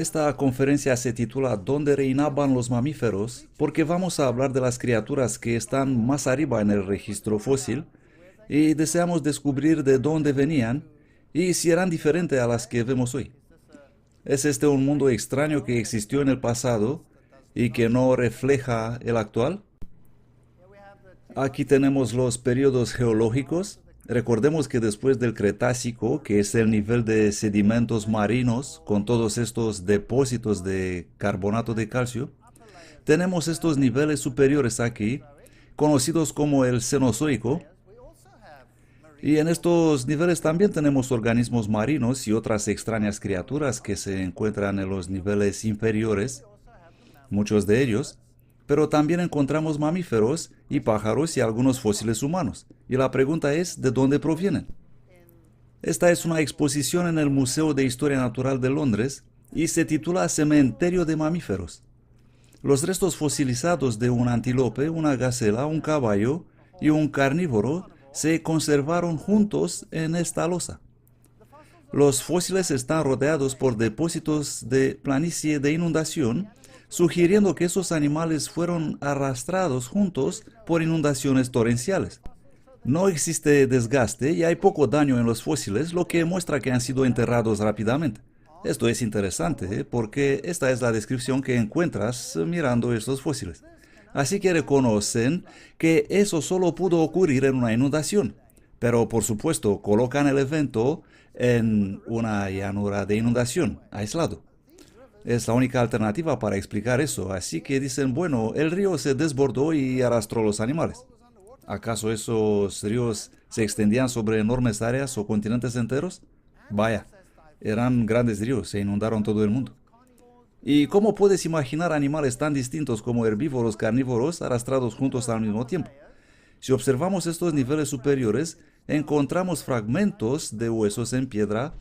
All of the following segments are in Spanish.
Esta conferencia se titula ¿Dónde reinaban los mamíferos? Porque vamos a hablar de las criaturas que están más arriba en el registro fósil y deseamos descubrir de dónde venían y si eran diferentes a las que vemos hoy. ¿Es este un mundo extraño que existió en el pasado y que no refleja el actual? Aquí tenemos los periodos geológicos. Recordemos que después del Cretácico, que es el nivel de sedimentos marinos con todos estos depósitos de carbonato de calcio, tenemos estos niveles superiores aquí, conocidos como el Cenozoico, y en estos niveles también tenemos organismos marinos y otras extrañas criaturas que se encuentran en los niveles inferiores, muchos de ellos, pero también encontramos mamíferos y pájaros y algunos fósiles humanos. Y la pregunta es, ¿de dónde provienen? Esta es una exposición en el Museo de Historia Natural de Londres y se titula Cementerio de Mamíferos. Los restos fosilizados de un antílope, una gacela, un caballo y un carnívoro se conservaron juntos en esta losa. Los fósiles están rodeados por depósitos de planicie de inundación, sugiriendo que esos animales fueron arrastrados juntos por inundaciones torrenciales. No existe desgaste y hay poco daño en los fósiles, lo que muestra que han sido enterrados rápidamente. Esto es interesante, porque esta es la descripción que encuentras mirando estos fósiles. Así que reconocen que eso solo pudo ocurrir en una inundación, pero por supuesto colocan el evento en una llanura de inundación, aislado. Es la única alternativa para explicar eso, así que dicen, bueno, el río se desbordó y arrastró los animales. ¿Acaso esos ríos se extendían sobre enormes áreas o continentes enteros? Vaya, eran grandes ríos, se inundaron todo el mundo. ¿Y cómo puedes imaginar animales tan distintos como herbívoros, carnívoros, arrastrados juntos al mismo tiempo? Si observamos estos niveles superiores, encontramos fragmentos de huesos en piedra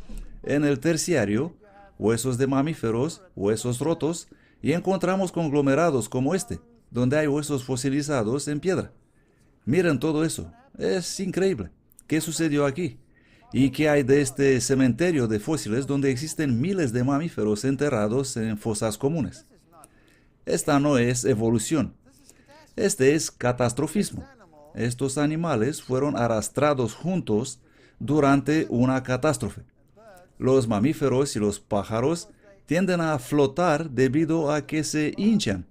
en el terciario, huesos de mamíferos, huesos rotos, y encontramos conglomerados como este, donde hay huesos fosilizados en piedra. Miren todo eso, es increíble. ¿Qué sucedió aquí? ¿Y qué hay de este cementerio de fósiles donde existen miles de mamíferos enterrados en fosas comunes? Esta no es evolución, este es catastrofismo. Estos animales fueron arrastrados juntos durante una catástrofe. Los mamíferos y los pájaros tienden a flotar debido a que se hinchan.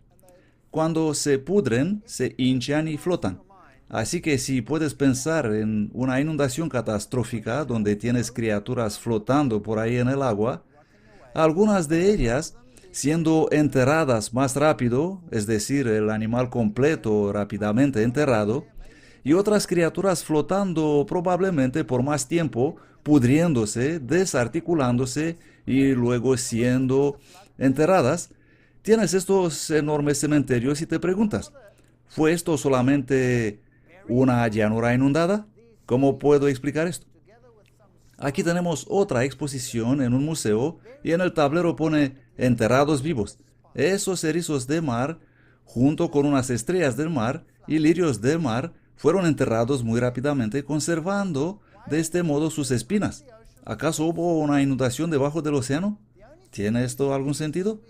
Cuando se pudren, se hinchan y flotan. Así que si puedes pensar en una inundación catastrófica donde tienes criaturas flotando por ahí en el agua, algunas de ellas siendo enterradas más rápido, es decir, el animal completo rápidamente enterrado, y otras criaturas flotando probablemente por más tiempo, pudriéndose, desarticulándose y luego siendo enterradas, tienes estos enormes cementerios y te preguntas, ¿fue esto solamente una llanura inundada? ¿Cómo puedo explicar esto? Aquí tenemos otra exposición en un museo y en el tablero pone enterrados vivos. Esos erizos de mar, junto con unas estrellas del mar y lirios del mar, fueron enterrados muy rápidamente, conservando de este modo sus espinas. ¿Acaso hubo una inundación debajo del océano? ¿Tiene esto algún sentido?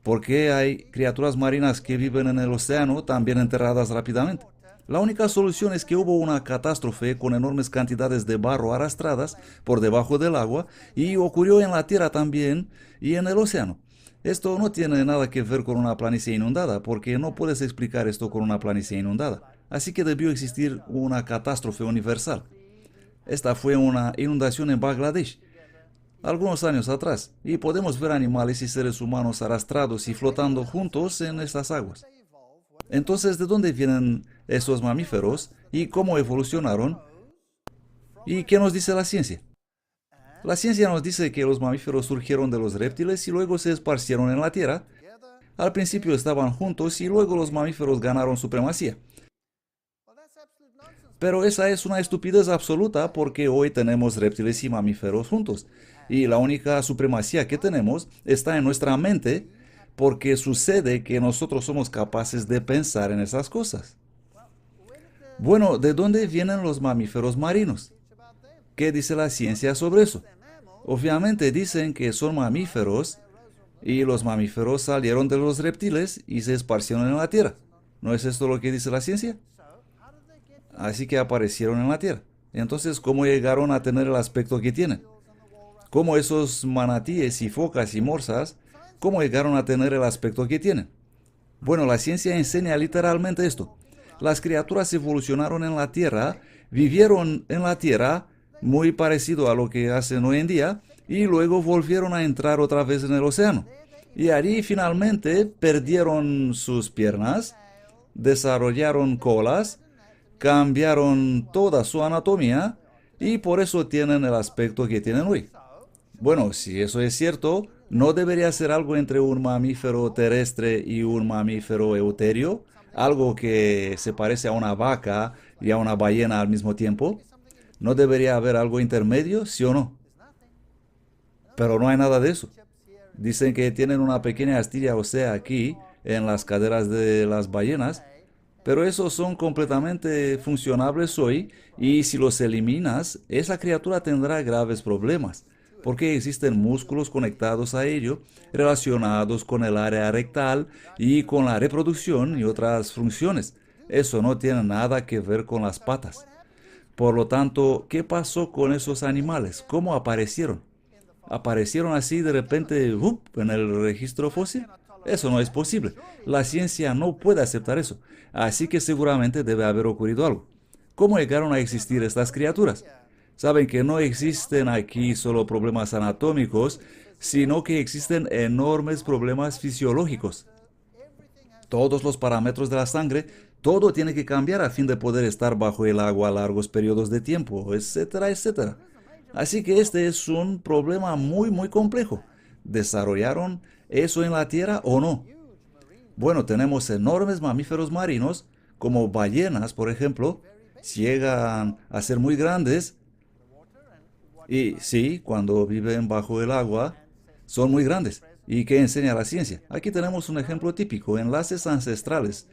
¿Por qué hay criaturas marinas que viven en el océano también enterradas rápidamente? La única solución es que hubo una catástrofe con enormes cantidades de barro arrastradas por debajo del agua y ocurrió en la tierra también y en el océano. Esto no tiene nada que ver con una planicie inundada, porque no puedes explicar esto con una planicie inundada. Así que debió existir una catástrofe universal. Esta fue una inundación en Bangladesh, algunos años atrás, y podemos ver animales y seres humanos arrastrados y flotando juntos en estas aguas. Entonces, ¿de dónde vienen estos mamíferos y cómo evolucionaron? ¿Y qué nos dice la ciencia? La ciencia nos dice que los mamíferos surgieron de los reptiles y luego se esparcieron en la tierra. Al principio estaban juntos y luego los mamíferos ganaron supremacía. Pero esa es una estupidez absoluta porque hoy tenemos reptiles y mamíferos juntos. Y la única supremacía que tenemos está en nuestra mente porque sucede que nosotros somos capaces de pensar en esas cosas. Bueno, ¿de dónde vienen los mamíferos marinos? ¿Qué dice la ciencia sobre eso? Obviamente dicen que son mamíferos Y los mamíferos salieron de los reptiles y se esparcieron en la tierra. ¿No es esto lo que dice la ciencia? Así que aparecieron en la tierra. Entonces, ¿cómo llegaron a tener el aspecto que tienen? ¿Cómo esos manatíes y focas y morsas, cómo llegaron a tener el aspecto que tienen? Bueno, la ciencia enseña literalmente esto. Las criaturas evolucionaron en la tierra, vivieron en la tierra, muy parecido a lo que hacen hoy en día, y luego volvieron a entrar otra vez en el océano. Y allí finalmente perdieron sus piernas, desarrollaron colas, cambiaron toda su anatomía y por eso tienen el aspecto que tienen hoy. Bueno, si eso es cierto, ¿no debería ser algo entre un mamífero terrestre y un mamífero euterio? Algo que se parece a una vaca y a una ballena al mismo tiempo. ¿No debería haber algo intermedio, sí o no? Pero no hay nada de eso. Dicen que tienen una pequeña astilla ósea aquí en las caderas de las ballenas, pero esos son completamente funcionables hoy y si los eliminas, esa criatura tendrá graves problemas, porque existen músculos conectados a ello, relacionados con el área rectal y con la reproducción y otras funciones. Eso no tiene nada que ver con las patas. Por lo tanto, ¿qué pasó con esos animales? ¿Cómo aparecieron? ¿Aparecieron así de repente en el registro fósil? Eso no es posible. La ciencia no puede aceptar eso. Así que seguramente debe haber ocurrido algo. ¿Cómo llegaron a existir estas criaturas? Saben que no existen aquí solo problemas anatómicos, sino que existen enormes problemas fisiológicos. Todos los parámetros de la sangre, todo tiene que cambiar a fin de poder estar bajo el agua a largos periodos de tiempo, etcétera, etcétera. Así que este es un problema muy complejo. ¿Desarrollaron eso en la Tierra o no? Bueno, tenemos enormes mamíferos marinos, como ballenas, por ejemplo, llegan a ser muy grandes y sí, cuando viven bajo el agua, son muy grandes. ¿Y qué enseña la ciencia? Aquí tenemos un ejemplo típico, enlaces ancestrales,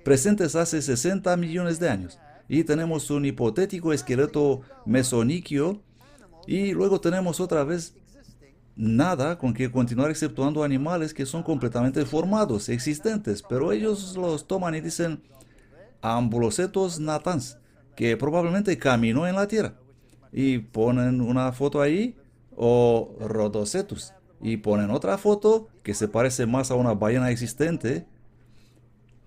presentes hace 60 millones de años. Y tenemos un hipotético esqueleto mesoniquio y luego tenemos otra vez nada con que continuar exceptuando animales que son completamente formados, existentes, pero ellos los toman y dicen Ambulocetus natans, que probablemente caminó en la tierra. Y ponen una foto ahí, o Rhodocetus, y ponen otra foto que se parece más a una ballena existente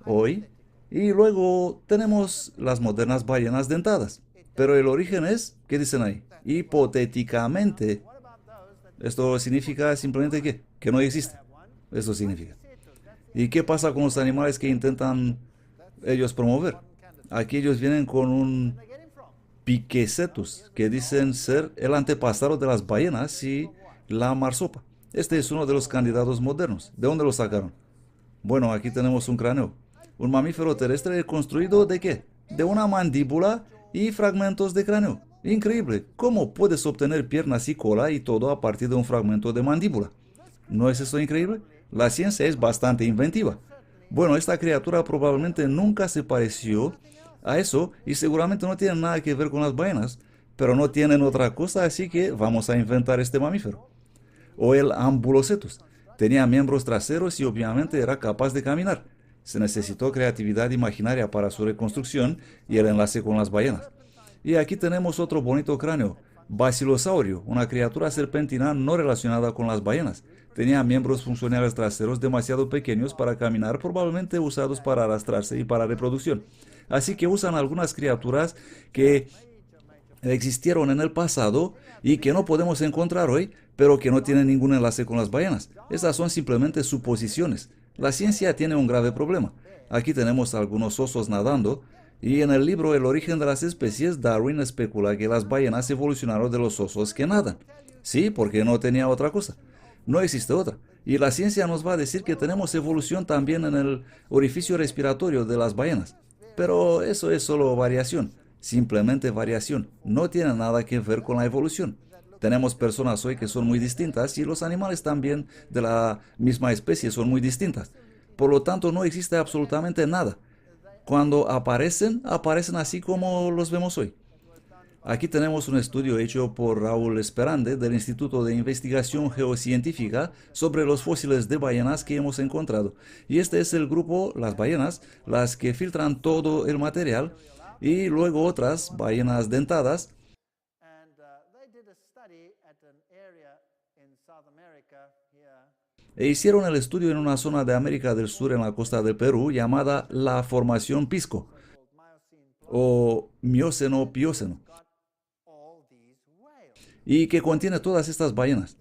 hoy. Y luego tenemos las modernas ballenas dentadas. Pero el origen es, ¿qué dicen ahí? Hipotéticamente. Esto significa simplemente que no existe. Eso significa. ¿Y qué pasa con los animales que intentan ellos promover? Aquí ellos vienen con un Piquecetus, que dicen ser el antepasado de las ballenas y la marsopa. Este es uno de los candidatos modernos. ¿De dónde lo sacaron? Bueno, aquí tenemos un cráneo. Un mamífero terrestre construido ¿de qué? De una mandíbula y fragmentos de cráneo. Increíble. ¿Cómo puedes obtener piernas y cola y todo a partir de un fragmento de mandíbula? ¿No es eso increíble? La ciencia es bastante inventiva. Bueno, esta criatura probablemente nunca se pareció a eso y seguramente no tiene nada que ver con las ballenas, pero no tienen otra cosa, así que vamos a inventar este mamífero. O el Ambulocetus. Tenía miembros traseros y obviamente era capaz de caminar. Se necesitó creatividad imaginaria para su reconstrucción y el enlace con las ballenas. Y aquí tenemos otro bonito cráneo, Basilosaurus, una criatura serpentina no relacionada con las ballenas. Tenía miembros funcionales traseros demasiado pequeños para caminar, probablemente usados para arrastrarse y para reproducción. Así que usan algunas criaturas que existieron en el pasado y que no podemos encontrar hoy, pero que no tienen ningún enlace con las ballenas. Estas son simplemente suposiciones. La ciencia tiene un grave problema. Aquí tenemos algunos osos nadando, y en el libro El origen de las especies, Darwin especula que las ballenas evolucionaron de los osos que nadan. Sí, porque no tenía otra cosa. No existe otra. Y la ciencia nos va a decir que tenemos evolución también en el orificio respiratorio de las ballenas. Pero eso es solo variación, simplemente variación. No tiene nada que ver con la evolución. Tenemos personas hoy que son muy distintas y los animales también de la misma especie son muy distintas. Por lo tanto, no existe absolutamente nada. Cuando aparecen, aparecen así como los vemos hoy. Aquí tenemos un estudio hecho por Raúl Esperande del Instituto de Investigación Geocientífica sobre los fósiles de ballenas que hemos encontrado. Y este es el grupo, las ballenas, las que filtran todo el material, y luego otras ballenas dentadas. E hicieron el estudio en una zona de América del Sur en la costa de Perú llamada la Formación Pisco o Mioceno-Plioceno, y que contiene todas estas ballenas.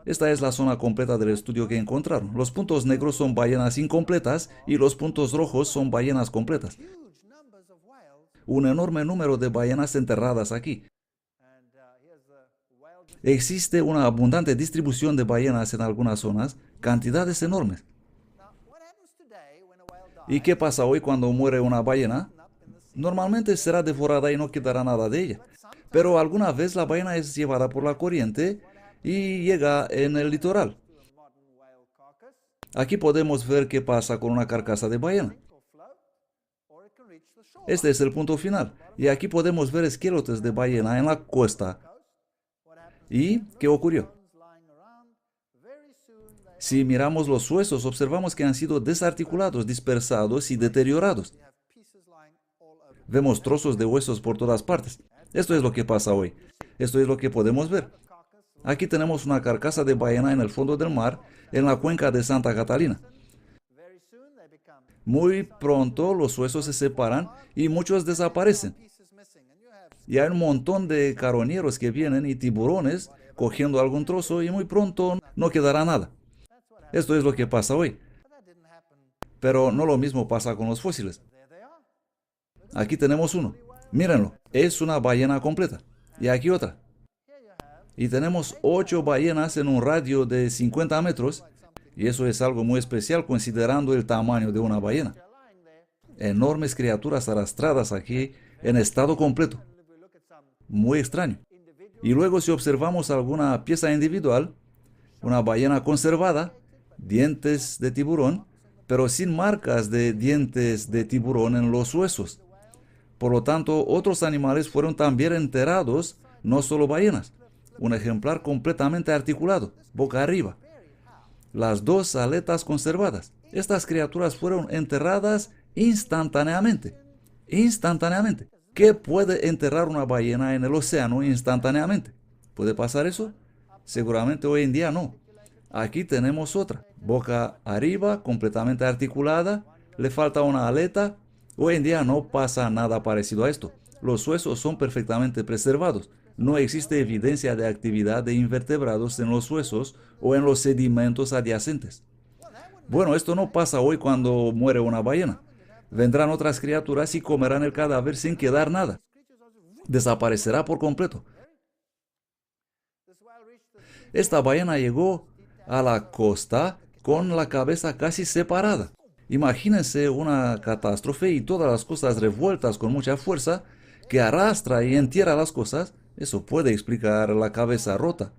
Esta es la zona completa del estudio que encontraron. Los puntos negros son ballenas incompletas y los puntos rojos son ballenas completas. Un enorme número de ballenas enterradas aquí. Existe una abundante distribución de ballenas en algunas zonas, cantidades enormes. ¿Y qué pasa hoy cuando muere una ballena? Normalmente será devorada y no quedará nada de ella. Pero alguna vez la ballena es llevada por la corriente y llega en el litoral. Aquí podemos ver qué pasa con una carcasa de ballena. Este es el punto final. Y aquí podemos ver esqueletos de ballena en la costa. ¿Y qué ocurrió? Si miramos los huesos, observamos que han sido desarticulados, dispersados y deteriorados. Vemos trozos de huesos por todas partes. Esto es lo que pasa hoy. Esto es lo que podemos ver. Aquí tenemos una carcasa de ballena en el fondo del mar, en la cuenca de Santa Catalina. Muy pronto los huesos se separan y muchos desaparecen. Y hay un montón de carroñeros que vienen y tiburones cogiendo algún trozo y muy pronto no quedará nada. Esto es lo que pasa hoy. Pero no lo mismo pasa con los fósiles. Aquí tenemos uno. Mírenlo. Es una ballena completa. Y aquí otra. Y tenemos 8 ballenas en un radio de 50 metros. Y eso es algo muy especial considerando el tamaño de una ballena. Enormes criaturas arrastradas aquí en estado completo. Muy extraño. Y luego si observamos alguna pieza individual, una ballena conservada, dientes de tiburón, pero sin marcas de dientes de tiburón en los huesos. Por lo tanto, otros animales fueron también enterrados, no solo ballenas. Un ejemplar completamente articulado, boca arriba. Las 2 aletas conservadas. Estas criaturas fueron enterradas instantáneamente. Instantáneamente. ¿Qué puede enterrar una ballena en el océano instantáneamente? ¿Puede pasar eso? Seguramente hoy en día no. Aquí tenemos otra. Boca arriba, completamente articulada. Le falta una aleta. Hoy en día no pasa nada parecido a esto. Los huesos son perfectamente preservados. No existe evidencia de actividad de invertebrados en los huesos o en los sedimentos adyacentes. Bueno, esto no pasa hoy cuando muere una ballena. Vendrán otras criaturas y comerán el cadáver sin quedar nada. Desaparecerá por completo. Esta ballena llegó a la costa con la cabeza casi separada. Imagínense una catástrofe y todas las cosas revueltas con mucha fuerza que arrastra y entierra las cosas. Eso puede explicar la cabeza rota.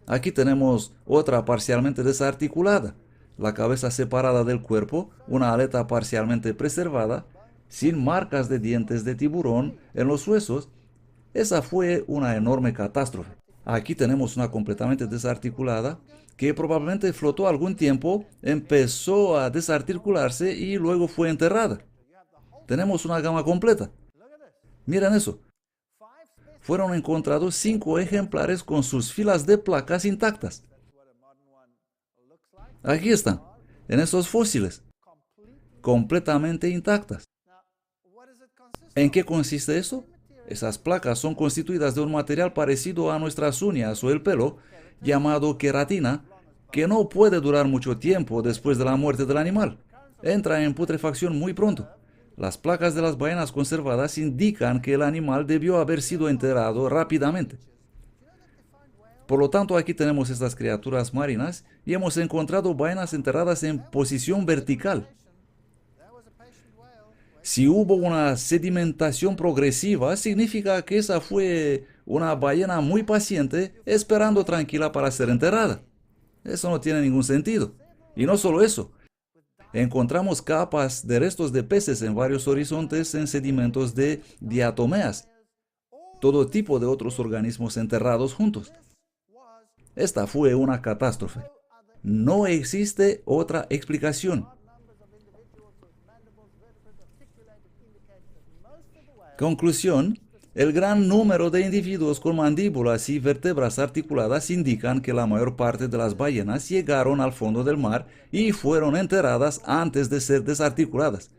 Aquí tenemos otra parcialmente desarticulada, la cabeza separada del cuerpo, una aleta parcialmente preservada, sin marcas de dientes de tiburón en los huesos. Esa fue una enorme catástrofe. Aquí tenemos una completamente desarticulada que probablemente flotó algún tiempo, empezó a desarticularse y luego fue enterrada. Tenemos una gama completa. Miren eso. Fueron encontrados 5 ejemplares con sus filas de placas intactas. Aquí están, en esos fósiles, completamente intactas. ¿En qué consiste eso? Esas placas son constituidas de un material parecido a nuestras uñas o el pelo, llamado queratina, que no puede durar mucho tiempo después de la muerte del animal. Entra en putrefacción muy pronto. Las placas de las ballenas conservadas indican que el animal debió haber sido enterrado rápidamente. Por lo tanto, aquí tenemos estas criaturas marinas y hemos encontrado ballenas enterradas en posición vertical. Si hubo una sedimentación progresiva, significa que esa fue una ballena muy paciente, esperando tranquila para ser enterrada. Eso no tiene ningún sentido. Y no solo eso. Encontramos capas de restos de peces en varios horizontes en sedimentos de diatomeas, todo tipo de otros organismos enterrados juntos. Esta fue una catástrofe. No existe otra explicación. Conclusión: el gran número de individuos con mandíbulas y vértebras articuladas indican que la mayor parte de las ballenas llegaron al fondo del mar y fueron enterradas antes de ser desarticuladas,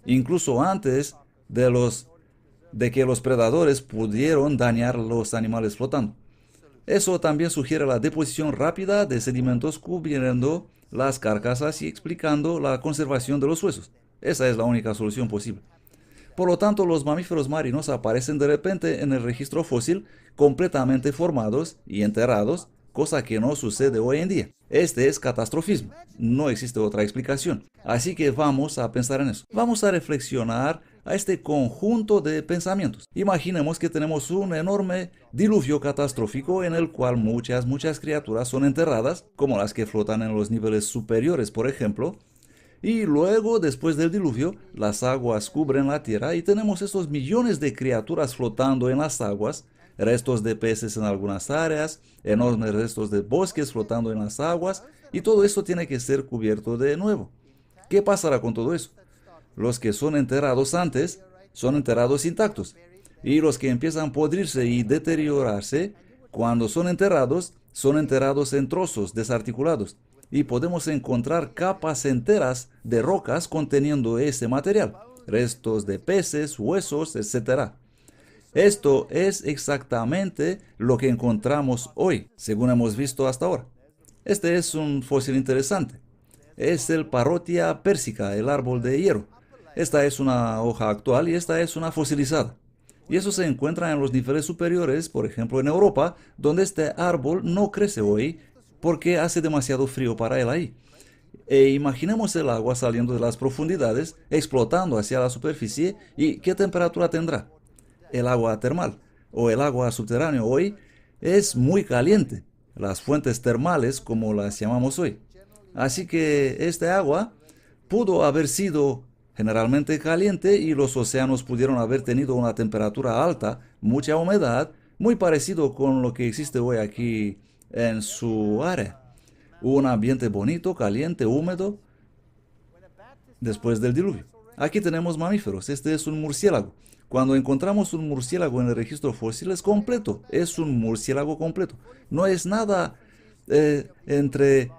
incluso antes de que los predadores pudieron dañar los animales flotando. Eso también sugiere la deposición rápida de sedimentos cubriendo las carcasas y explicando la conservación de los huesos. Esa es la única solución posible. Por lo tanto, los mamíferos marinos aparecen de repente en el registro fósil completamente formados y enterrados, cosa que no sucede hoy en día. Este es catastrofismo. No existe otra explicación. Así que vamos a pensar en eso. Vamos a reflexionar a este conjunto de pensamientos. Imaginemos que tenemos un enorme diluvio catastrófico en el cual muchas criaturas son enterradas, como las que flotan en los niveles superiores, por ejemplo. Y luego, después del diluvio, las aguas cubren la tierra y tenemos estos millones de criaturas flotando en las aguas, restos de peces en algunas áreas, enormes restos de bosques flotando en las aguas, y todo esto tiene que ser cubierto de nuevo. ¿Qué pasará con todo eso? Los que son enterrados antes son enterrados intactos, y los que empiezan a podrirse y deteriorarse, cuando son enterrados en trozos desarticulados. Y podemos encontrar capas enteras de rocas conteniendo ese material, restos de peces, huesos, etc. Esto es exactamente lo que encontramos hoy, según hemos visto hasta ahora. Este es un fósil interesante. Es el Parotia persica, el árbol de hierro. Esta es una hoja actual y esta es una fosilizada. Y eso se encuentra en los niveles superiores, por ejemplo en Europa, donde este árbol no crece hoy porque hace demasiado frío para él ahí. E imaginemos el agua saliendo de las profundidades, explotando hacia la superficie, ¿y qué temperatura tendrá? El agua termal o el agua subterránea hoy es muy caliente, las fuentes termales como las llamamos hoy. Así que este agua pudo haber sido generalmente caliente y los océanos pudieron haber tenido una temperatura alta, mucha humedad, muy parecido con lo que existe hoy aquí en su área. Un ambiente bonito, caliente, húmedo, después del diluvio. Aquí tenemos mamíferos. Este es un murciélago. Cuando encontramos un murciélago en el registro fósil es completo. Es un murciélago completo. No es nada entre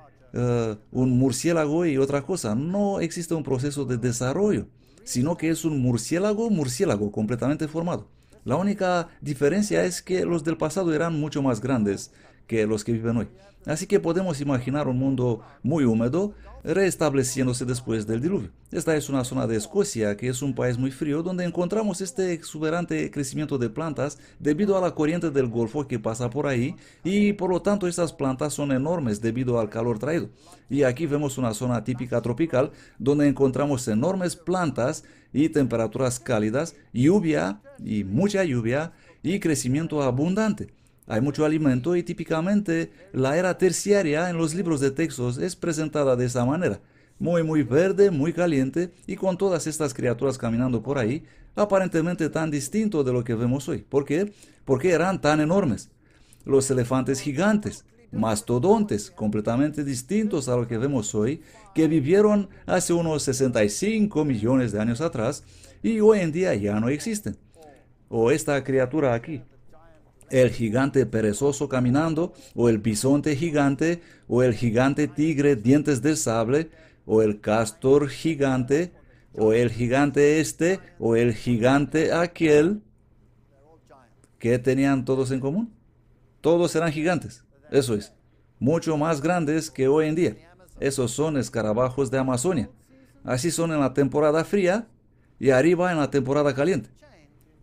un murciélago y otra cosa. No existe un proceso de desarrollo, sino que es un murciélago completamente formado. La única diferencia es que los del pasado eran mucho más grandes que los que viven hoy. Así que podemos imaginar un mundo muy húmedo restableciéndose después del diluvio. Esta es una zona de Escocia, que es un país muy frío, donde encontramos este exuberante crecimiento de plantas debido a la corriente del Golfo que pasa por ahí, y por lo tanto estas plantas son enormes debido al calor traído. Y aquí vemos una zona típica tropical, donde encontramos enormes plantas y temperaturas cálidas, lluvia y mucha lluvia y crecimiento abundante. Hay mucho alimento y típicamente la era terciaria en los libros de textos es presentada de esa manera. Muy verde, muy caliente y con todas estas criaturas caminando por ahí, aparentemente tan distinto de lo que vemos hoy. ¿Por qué? Porque eran tan enormes. Los elefantes gigantes, mastodontes, completamente distintos a lo que vemos hoy, que vivieron hace unos 65 millones de años atrás y hoy en día ya no existen. O esta criatura aquí, el gigante perezoso caminando, o el bisonte gigante, o el gigante tigre dientes de sable, o el castor gigante, o el gigante este, o el gigante aquel. ¿Qué tenían todos en común? Todos eran gigantes, eso es, mucho más grandes que hoy en día. Esos son escarabajos de Amazonia. Así son en la temporada fría y arriba en la temporada caliente.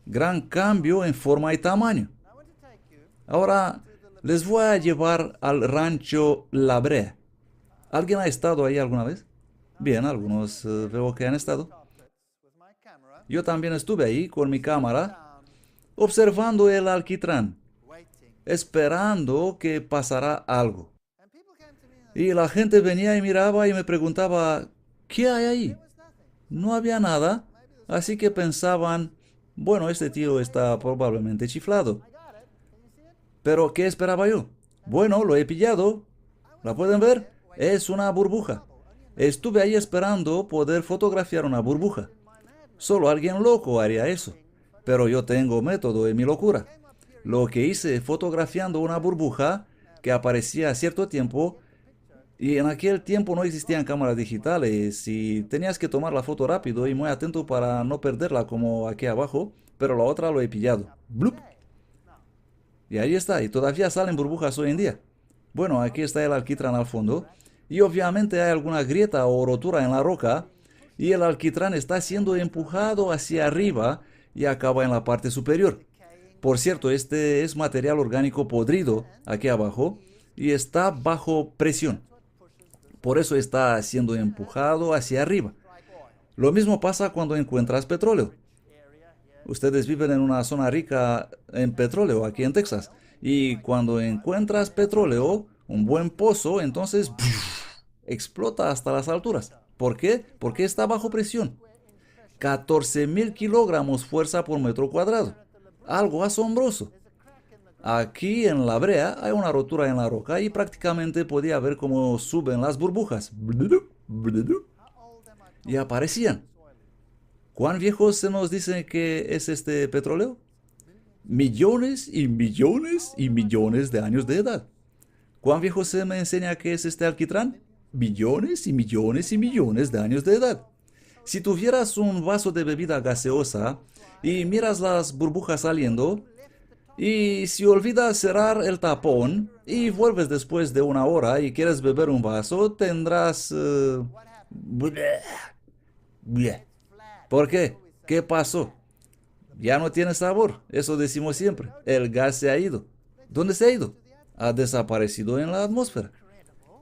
Gran cambio en forma y tamaño. Ahora les voy a llevar al rancho La Brea. ¿Alguien ha estado ahí alguna vez? Bien, algunos veo que han estado. Yo también estuve ahí con mi cámara, observando el alquitrán, esperando que pasara algo. Y la gente venía y miraba y me preguntaba, ¿Qué hay ahí? No había nada, así que pensaban, bueno, este tío está probablemente chiflado. Pero, ¿qué esperaba yo? Bueno, lo he pillado. ¿La pueden ver? Es una burbuja. Estuve ahí esperando poder fotografiar una burbuja. Solo alguien loco haría eso. Pero yo tengo método en mi locura. Lo que hice fotografiando una burbuja que aparecía a cierto tiempo, y en aquel tiempo no existían cámaras digitales y tenías que tomar la foto rápido y muy atento para no perderla como aquí abajo, pero la otra lo he pillado. ¡Blup! Y ahí está, y todavía salen burbujas hoy en día. Bueno, aquí está el alquitrán al fondo, y obviamente hay alguna grieta o rotura en la roca, y el alquitrán está siendo empujado hacia arriba y acaba en la parte superior. Por cierto, este es material orgánico podrido aquí abajo y está bajo presión. Por eso está siendo empujado hacia arriba. Lo mismo pasa cuando encuentras petróleo. Ustedes viven en una zona rica en petróleo aquí en Texas. Y cuando encuentras petróleo, un buen pozo, entonces explota hasta las alturas. ¿Por qué? Porque está bajo presión. 14.000 kilogramos fuerza por metro cuadrado. Algo asombroso. Aquí en la brea hay una rotura en la roca y prácticamente podía ver cómo suben las burbujas. Y aparecían. ¿Cuán viejo se nos dice que es este petróleo? Millones y millones y millones de años de edad. ¿Cuán viejo se me enseña que es este alquitrán? Millones y millones y millones de años de edad. Si tuvieras un vaso de bebida gaseosa y miras las burbujas saliendo, y si olvidas cerrar el tapón y vuelves después de una hora y quieres beber un vaso, tendrás... ¿Por qué? ¿Qué pasó? Ya no tiene sabor, eso decimos siempre. El gas se ha ido. ¿Dónde se ha ido? Ha desaparecido en la atmósfera.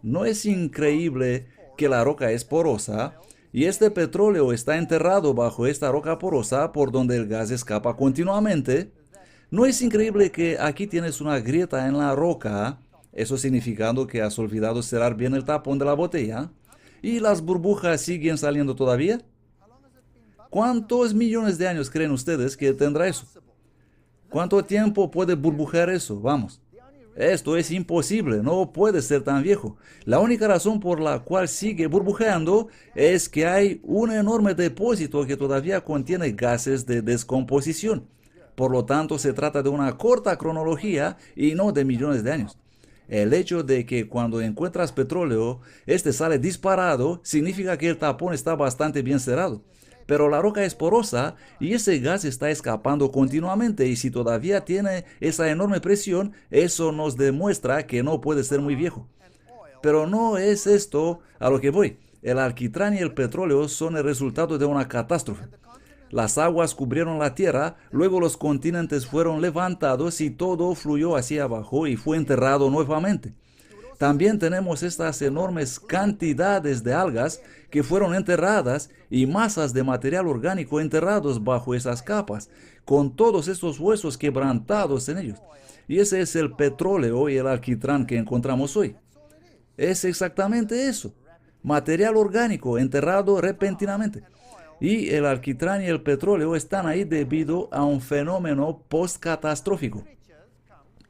¿No es increíble que la roca es porosa y este petróleo está enterrado bajo esta roca porosa por donde el gas escapa continuamente? ¿No es increíble que aquí tienes una grieta en la roca, eso significando que has olvidado cerrar bien el tapón de la botella, y las burbujas siguen saliendo todavía? ¿Cuántos millones de años creen ustedes que tendrá eso? ¿Cuánto tiempo puede burbujear eso? Vamos. Esto es imposible, no puede ser tan viejo. La única razón por la cual sigue burbujeando es que hay un enorme depósito que todavía contiene gases de descomposición. Por lo tanto, se trata de una corta cronología y no de millones de años. El hecho de que cuando encuentras petróleo, este sale disparado, significa que el tapón está bastante bien cerrado. Pero la roca es porosa y ese gas está escapando continuamente y si todavía tiene esa enorme presión, eso nos demuestra que no puede ser muy viejo. Pero no es esto a lo que voy. El alquitrán y el petróleo son el resultado de una catástrofe. Las aguas cubrieron la tierra, luego los continentes fueron levantados y todo fluyó hacia abajo y fue enterrado nuevamente. También tenemos estas enormes cantidades de algas que fueron enterradas y masas de material orgánico enterrados bajo esas capas, con todos estos huesos quebrantados en ellos. Y ese es el petróleo y el alquitrán que encontramos hoy. Es exactamente eso, material orgánico enterrado repentinamente. Y el alquitrán y el petróleo están ahí debido a un fenómeno postcatastrófico.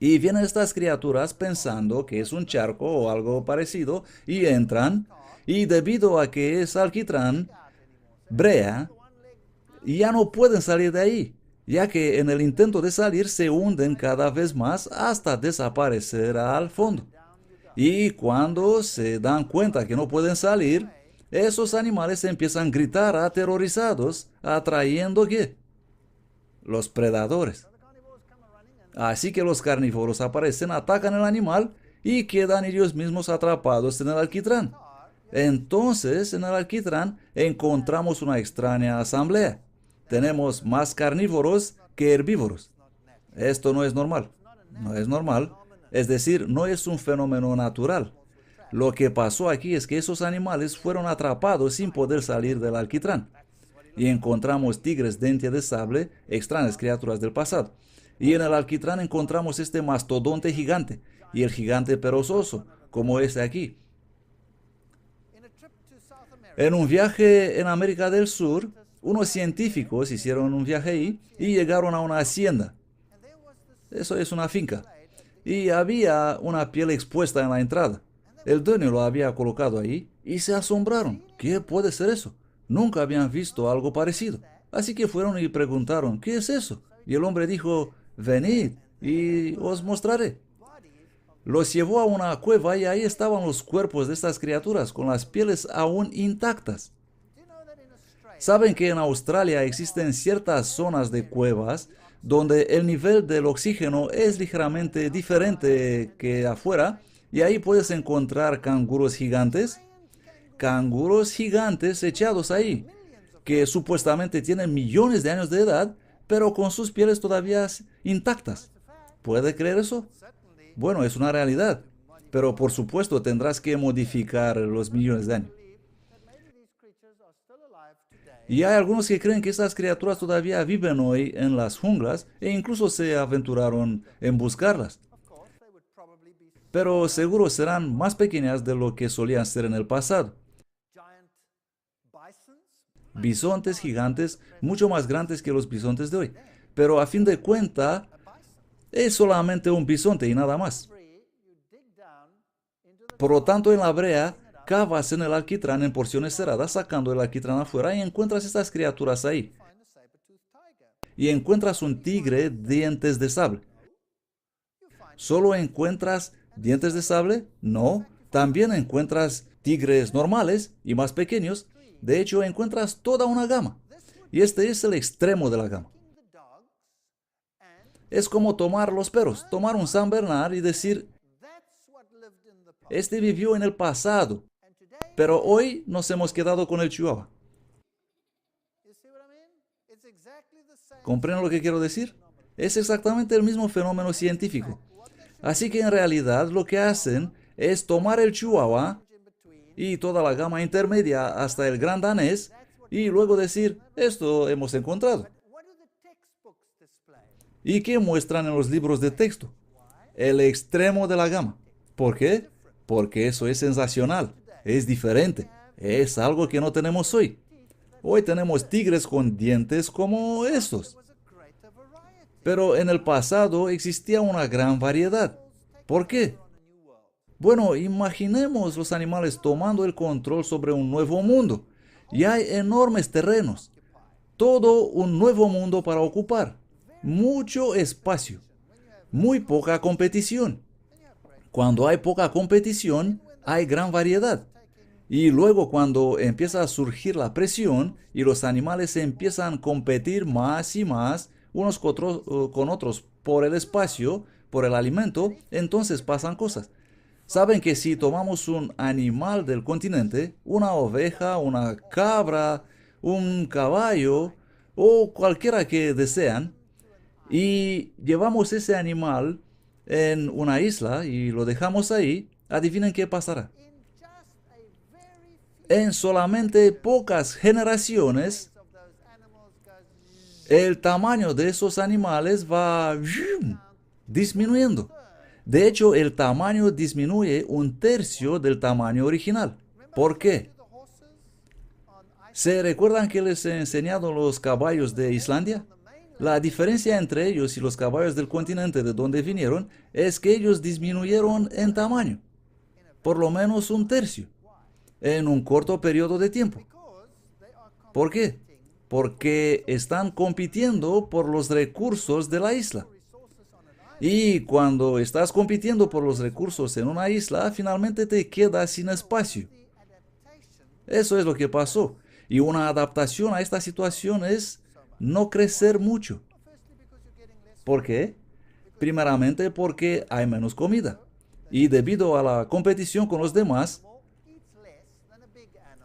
Y vienen estas criaturas pensando que es un charco o algo parecido y entran y debido a que es alquitrán, brea, y ya no pueden salir de ahí, ya que en el intento de salir se hunden cada vez más hasta desaparecer al fondo. Y cuando se dan cuenta que no pueden salir, esos animales empiezan a gritar aterrorizados, atrayendo ¿qué? Los predadores. Así que los carnívoros aparecen, atacan al animal y quedan ellos mismos atrapados en el alquitrán. Entonces, en el alquitrán encontramos una extraña asamblea. Tenemos más carnívoros que herbívoros. Esto no es normal. No es normal. Es decir, no es un fenómeno natural. Lo que pasó aquí es que esos animales fueron atrapados sin poder salir del alquitrán. Y encontramos tigres dientes de sable, extrañas criaturas del pasado. Y en el alquitrán encontramos este mastodonte gigante y el gigante perezoso, como este aquí. En un viaje en América del Sur, unos científicos hicieron un viaje ahí y llegaron a una hacienda. Eso es una finca. Y había una piel expuesta en la entrada. El dueño lo había colocado ahí y se asombraron. ¿Qué puede ser eso? Nunca habían visto algo parecido. Así que fueron y preguntaron, ¿qué es eso? Y el hombre dijo, venid y os mostraré. Los llevó a una cueva y ahí estaban los cuerpos de estas criaturas con las pieles aún intactas. Saben que en Australia existen ciertas zonas de cuevas donde el nivel del oxígeno es ligeramente diferente que afuera y ahí puedes encontrar canguros gigantes echados ahí, que supuestamente tienen millones de años de edad, pero con sus pieles todavía intactas. ¿Puede creer eso? Bueno, es una realidad, pero por supuesto tendrás que modificar los millones de años. Y hay algunos que creen que estas criaturas todavía viven hoy en las junglas e incluso se aventuraron en buscarlas. Pero seguro serán más pequeñas de lo que solían ser en el pasado. Bisontes gigantes, mucho más grandes que los bisontes de hoy. Pero a fin de cuentas, es solamente un bisonte y nada más. Por lo tanto, en la brea, cavas en el alquitrán en porciones cerradas, sacando el alquitrán afuera y encuentras estas criaturas ahí. Y encuentras un tigre dientes de sable. ¿Solo encuentras dientes de sable? No. También encuentras tigres normales y más pequeños. De hecho, encuentras toda una gama. Y este es el extremo de la gama. Es como tomar los perros, tomar un San Bernard y decir, este vivió en el pasado, pero hoy nos hemos quedado con el Chihuahua. ¿Comprenden lo que quiero decir? Es exactamente el mismo fenómeno científico. Así que en realidad lo que hacen es tomar el Chihuahua y toda la gama intermedia hasta el gran danés y luego decir, esto hemos encontrado. ¿Y qué muestran en los libros de texto? El extremo de la gama. ¿Por qué? Porque eso es sensacional, es diferente, es algo que no tenemos hoy. Hoy tenemos tigres con dientes como estos. Pero en el pasado existía una gran variedad. ¿Por qué? Bueno, imaginemos los animales tomando el control sobre un nuevo mundo. Y hay enormes terrenos. Todo un nuevo mundo para ocupar. Mucho espacio. Muy poca competición. Cuando hay poca competición, hay gran variedad. Y luego cuando empieza a surgir la presión y los animales empiezan a competir más y más unos con otros por el espacio, por el alimento, entonces pasan cosas. Saben que si tomamos un animal del continente, una oveja, una cabra, un caballo o cualquiera que desean, y llevamos ese animal en una isla y lo dejamos ahí, adivinen qué pasará. En solamente pocas generaciones, el tamaño de esos animales va disminuyendo. De hecho, el tamaño disminuye un tercio del tamaño original. ¿Por qué? ¿Se recuerdan que les he enseñado los caballos de Islandia? La diferencia entre ellos y los caballos del continente de donde vinieron es que ellos disminuyeron en tamaño, por lo menos un tercio, en un corto periodo de tiempo. ¿Por qué? Porque están compitiendo por los recursos de la isla. Y cuando estás compitiendo por los recursos en una isla, finalmente te quedas sin espacio. Eso es lo que pasó. Y una adaptación a esta situación es no crecer mucho. ¿Por qué? Primeramente porque hay menos comida. Y debido a la competición con los demás,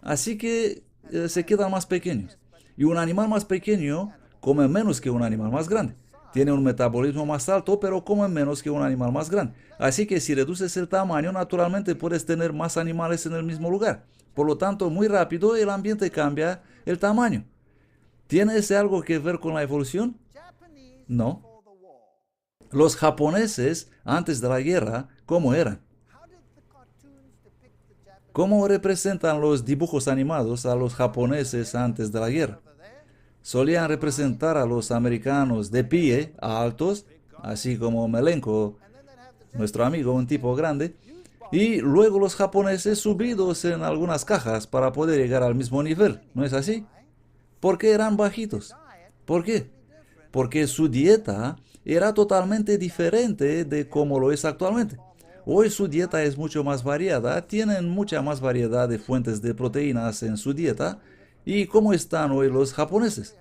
así que se quedan más pequeños. Y un animal más pequeño come menos que un animal más grande. Tiene un metabolismo más alto, pero come menos que un animal más grande. Así que si reduces el tamaño, naturalmente puedes tener más animales en el mismo lugar. Por lo tanto, muy rápido el ambiente cambia el tamaño. ¿Tiene ese algo que ver con la evolución? No. Los japoneses, antes de la guerra, ¿cómo eran? ¿Cómo representan los dibujos animados a los japoneses antes de la guerra? Solían representar a los americanos de pie, altos, así como Melenko, nuestro amigo, un tipo grande, y luego los japoneses subidos en algunas cajas para poder llegar al mismo nivel, ¿no es así? ¿Por qué eran bajitos? ¿Por qué? Porque su dieta era totalmente diferente de como lo es actualmente. Hoy su dieta es mucho más variada, tienen mucha más variedad de fuentes de proteínas en su dieta. ¿Y cómo están hoy los japoneses?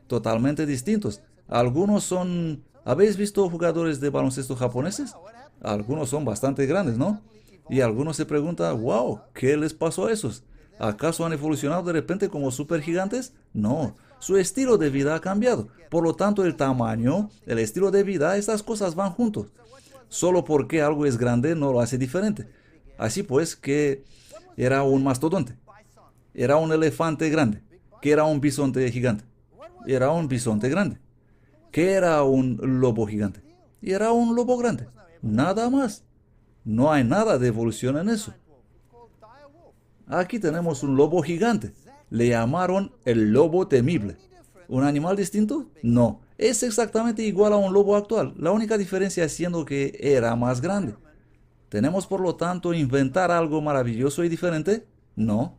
Totalmente distintos. Algunos son... ¿Habéis visto jugadores de baloncesto japoneses? Algunos son bastante grandes, ¿no? Y algunos se preguntan, wow, ¿qué les pasó a esos? ¿Acaso han evolucionado de repente como supergigantes? No, su estilo de vida ha cambiado. Por lo tanto, el tamaño, el estilo de vida, estas cosas van juntos. Solo porque algo es grande no lo hace diferente. Así pues, que era un mastodonte, era un elefante grande, que era un bisonte gigante, era un bisonte grande, que era un lobo gigante, y era un lobo grande. Nada más. No hay nada de evolución en eso. Aquí tenemos un lobo gigante. Le llamaron el lobo temible. ¿Un animal distinto? No. Es exactamente igual a un lobo actual. La única diferencia siendo que era más grande. ¿Tenemos por lo tanto inventar algo maravilloso y diferente? No.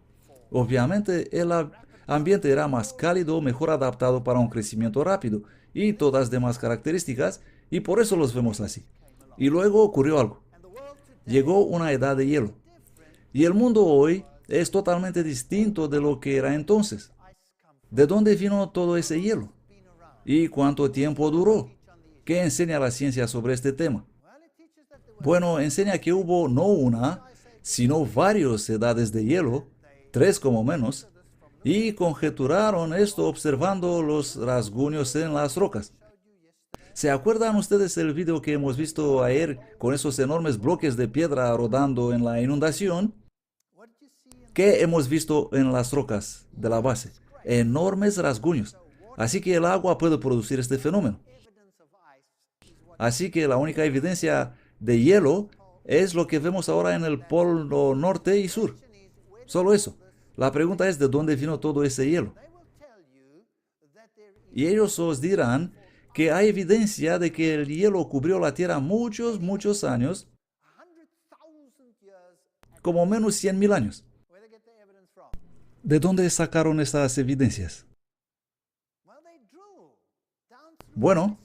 Obviamente el ambiente era más cálido, mejor adaptado para un crecimiento rápido y todas demás características, y por eso los vemos así. Y luego ocurrió algo. Llegó una edad de hielo. Y el mundo hoy es totalmente distinto de lo que era entonces. ¿De dónde vino todo ese hielo? ¿Y cuánto tiempo duró? ¿Qué enseña la ciencia sobre este tema? Bueno, enseña que hubo no una, sino varias edades de hielo, tres como menos, y conjeturaron esto observando los rasguños en las rocas. ¿Se acuerdan ustedes el video que hemos visto ayer con esos enormes bloques de piedra rodando en la inundación? ¿Qué hemos visto en las rocas de la base? Enormes rasguños. Así que el agua puede producir este fenómeno. Así que la única evidencia de hielo es lo que vemos ahora en el polo norte y sur. Solo eso. La pregunta es de dónde vino todo ese hielo. Y ellos os dirán que hay evidencia de que el hielo cubrió la Tierra muchos años, como menos 100.000 años. ¿De dónde sacaron esas evidencias? Bueno,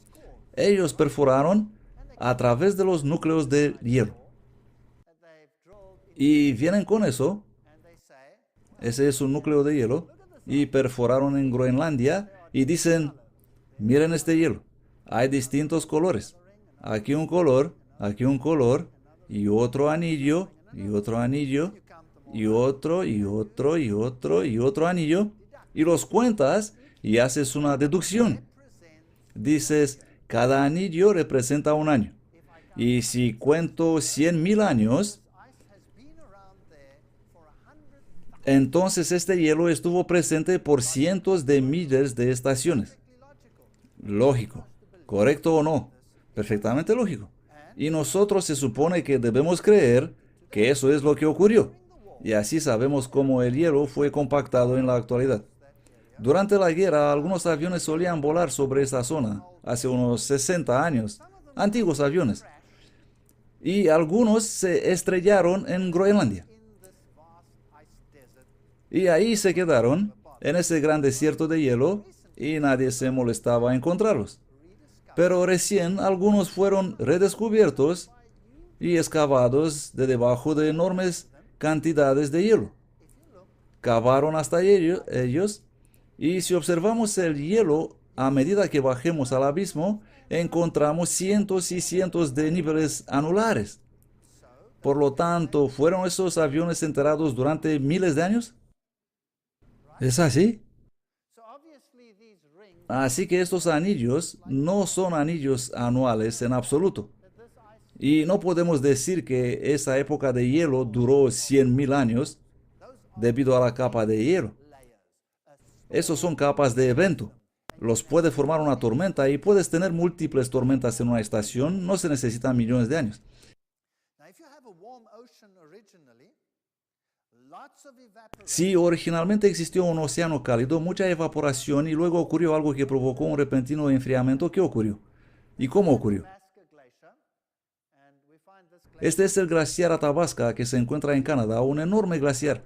ellos perforaron a través de los núcleos del hielo. Y vienen con eso, ese es un núcleo de hielo, y perforaron en Groenlandia y dicen, miren este hielo, hay distintos colores. Aquí un color, y otro anillo, y otro anillo, y otro, y otro, y otro, y otro anillo, y los cuentas y haces una deducción. Dices, cada anillo representa un año. Y si cuento 100.000 años, entonces este hielo estuvo presente por cientos de miles de estaciones. Lógico. ¿Correcto o no? Perfectamente lógico. Y nosotros se supone que debemos creer que eso es lo que ocurrió. Y así sabemos cómo el hielo fue compactado en la actualidad. Durante la guerra, algunos aviones solían volar sobre esta zona, hace unos 60 años, antiguos aviones. Y algunos se estrellaron en Groenlandia. Y ahí se quedaron, en ese gran desierto de hielo, y nadie se molestaba a encontrarlos. Pero recién algunos fueron redescubiertos y excavados de debajo de enormes cantidades de hielo. Cavaron hasta ellos, y si observamos el hielo a medida que bajemos al abismo, encontramos cientos y cientos de niveles anulares. Por lo tanto, ¿fueron esos aviones enterrados durante miles de años? ¿Es así? Así que estos anillos no son anillos anuales en absoluto. Y no podemos decir que esa época de hielo duró 100.000 años debido a la capa de hielo. Esos son capas de evento. Los puede formar una tormenta y puedes tener múltiples tormentas en una estación. No se necesitan millones de años. Si originalmente existió un océano cálido, mucha evaporación y luego ocurrió algo que provocó un repentino enfriamiento, ¿qué ocurrió? ¿Y cómo ocurrió? Este es el glaciar Athabasca que se encuentra en Canadá, un enorme glaciar.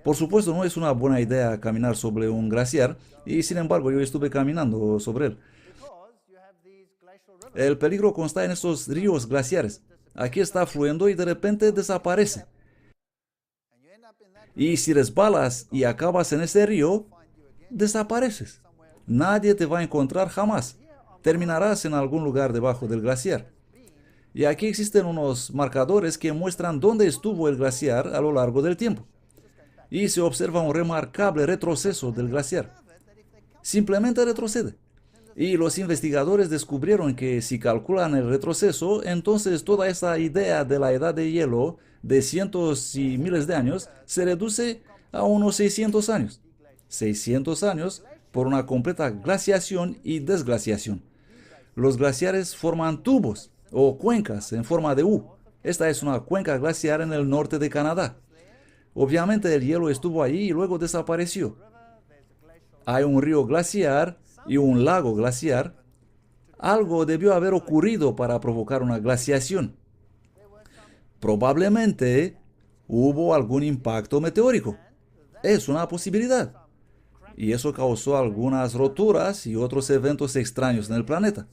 Por supuesto, no es una buena idea caminar sobre un glaciar y sin embargo yo estuve caminando sobre él. El peligro consta en esos ríos glaciares. Aquí está fluyendo y de repente desaparece. Y si resbalas y acabas en ese río, desapareces. Nadie te va a encontrar jamás. Terminarás en algún lugar debajo del glaciar. Y aquí existen unos marcadores que muestran dónde estuvo el glaciar a lo largo del tiempo. Y se observa un remarcable retroceso del glaciar. Simplemente retrocede. Y los investigadores descubrieron que si calculan el retroceso, entonces toda esa idea de la edad de hielo de cientos y miles de años se reduce a unos 600 años. 600 años por una completa glaciación y desglaciación. Los glaciares forman tubos o cuencas en forma de U. Esta es una cuenca glaciar en el norte de Canadá. Obviamente el hielo estuvo ahí y luego desapareció. Hay un río glaciar y un lago glaciar. Algo debió haber ocurrido para provocar una glaciación. Probablemente hubo algún impacto meteórico. Es una posibilidad. Y eso causó algunas roturas y otros eventos extraños en el planeta.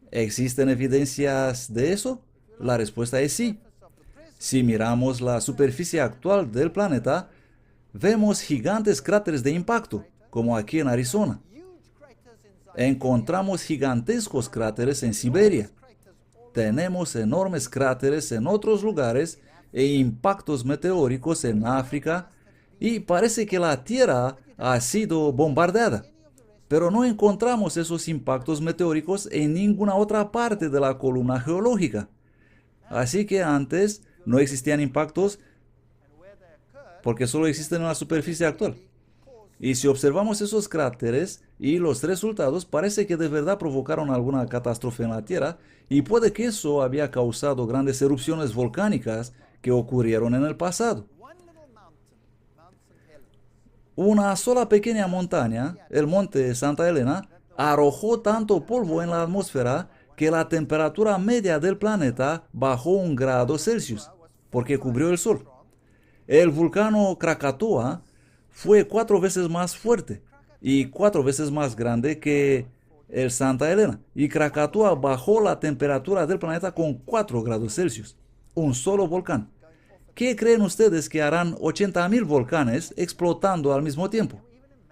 ¿Existen evidencias de eso? La respuesta es sí. Si miramos la superficie actual del planeta, vemos gigantes cráteres de impacto, como aquí en Arizona. Encontramos gigantescos cráteres en Siberia. Tenemos enormes cráteres en otros lugares e impactos meteóricos en África, y parece que la Tierra ha sido bombardeada. Pero no encontramos esos impactos meteóricos en ninguna otra parte de la columna geológica. Así que antes no existían impactos porque solo existen en la superficie actual. Y si observamos esos cráteres y los resultados, parece que de verdad provocaron alguna catástrofe en la Tierra y puede que eso había causado grandes erupciones volcánicas que ocurrieron en el pasado. Una sola pequeña montaña, el monte Santa Elena, arrojó tanto polvo en la atmósfera que la temperatura media del planeta bajó 1 grado Celsius, porque cubrió el sol. El vulcano Krakatoa fue 4 veces más fuerte y 4 veces más grande que el Santa Elena, y Krakatoa bajó la temperatura del planeta con 4 grados Celsius. Un solo volcán. ¿Qué creen ustedes que harán 80.000 volcanes explotando al mismo tiempo?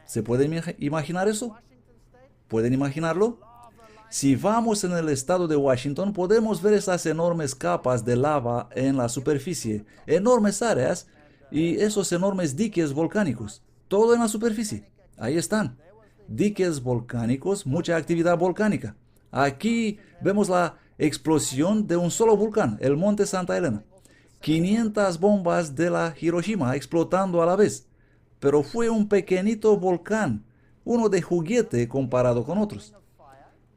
¿Se pueden imaginar eso? ¿Pueden imaginarlo? Si vamos en el estado de Washington, podemos ver esas enormes capas de lava en la superficie, enormes áreas y esos enormes diques volcánicos. Todo en la superficie. Ahí están. Diques volcánicos, mucha actividad volcánica. Aquí vemos la explosión de un solo volcán, el monte Santa Elena. 500 bombas de la Hiroshima explotando a la vez. Pero fue un pequeñito volcán, uno de juguete comparado con otros.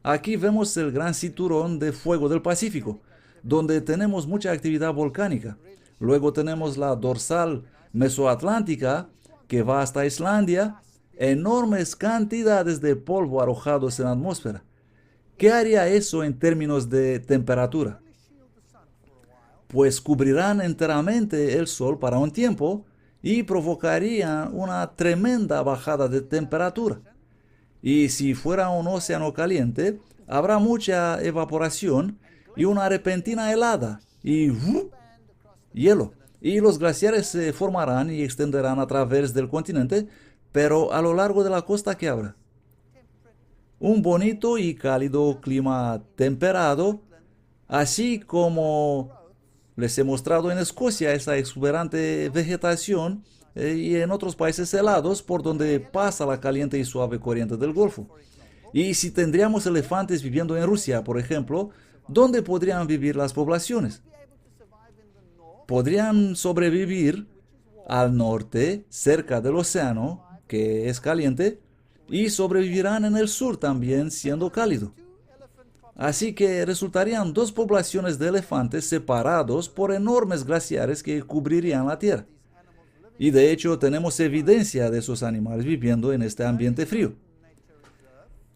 Aquí vemos el gran cinturón de fuego del Pacífico, donde tenemos mucha actividad volcánica. Luego tenemos la dorsal mesoatlántica, que va hasta Islandia, enormes cantidades de polvo arrojados en la atmósfera. ¿Qué haría eso en términos de temperatura? Pues cubrirán enteramente el Sol para un tiempo y provocarían una tremenda bajada de temperatura. Y si fuera un océano caliente, habrá mucha evaporación y una repentina helada y hielo. Y los glaciares se formarán y extenderán a través del continente, pero a lo largo de la costa, ¿qué habrá? Un bonito y cálido clima temperado, así como les he mostrado en Escocia esa exuberante vegetación y en otros países helados por donde pasa la caliente y suave corriente del Golfo. Y si tendríamos elefantes viviendo en Rusia, por ejemplo, ¿dónde podrían vivir las poblaciones? Podrían sobrevivir al norte, cerca del océano, que es caliente, y sobrevivirán en el sur también, siendo cálido. Así que resultarían 2 poblaciones de elefantes separados por enormes glaciares que cubrirían la Tierra. Y de hecho tenemos evidencia de esos animales viviendo en este ambiente frío.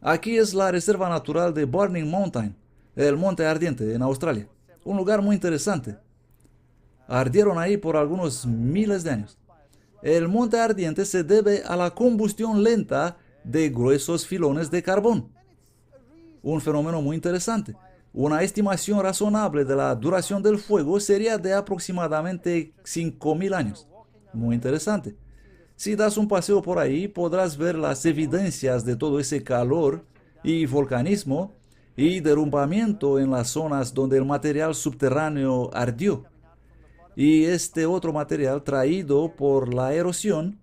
Aquí es la reserva natural de Burning Mountain, el monte ardiente en Australia. Un lugar muy interesante. Ardieron ahí por algunos miles de años. El monte ardiente se debe a la combustión lenta de gruesos filones de carbón. Un fenómeno muy interesante. Una estimación razonable de la duración del fuego sería de aproximadamente 5.000 años. Muy interesante. Si das un paseo por ahí, podrás ver las evidencias de todo ese calor y volcanismo y derrumbamiento en las zonas donde el material subterráneo ardió. Y este otro material traído por la erosión,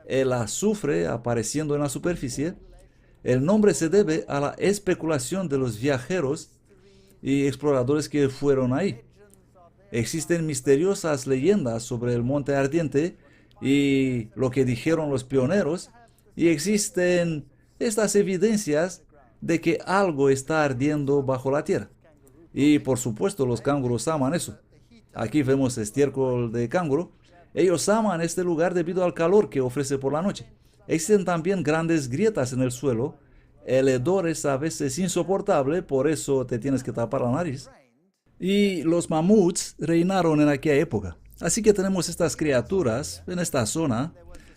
el azufre apareciendo en la superficie, el nombre se debe a la especulación de los viajeros y exploradores que fueron ahí. Existen misteriosas leyendas sobre el monte ardiente y lo que dijeron los pioneros, y existen estas evidencias de que algo está ardiendo bajo la tierra. Y por supuesto los canguros aman eso. Aquí vemos estiércol de canguro. Ellos aman este lugar debido al calor que ofrece por la noche. Existen también grandes grietas en el suelo. El hedor es a veces insoportable, por eso te tienes que tapar la nariz. Y los mamuts reinaron en aquella época. Así que tenemos estas criaturas en esta zona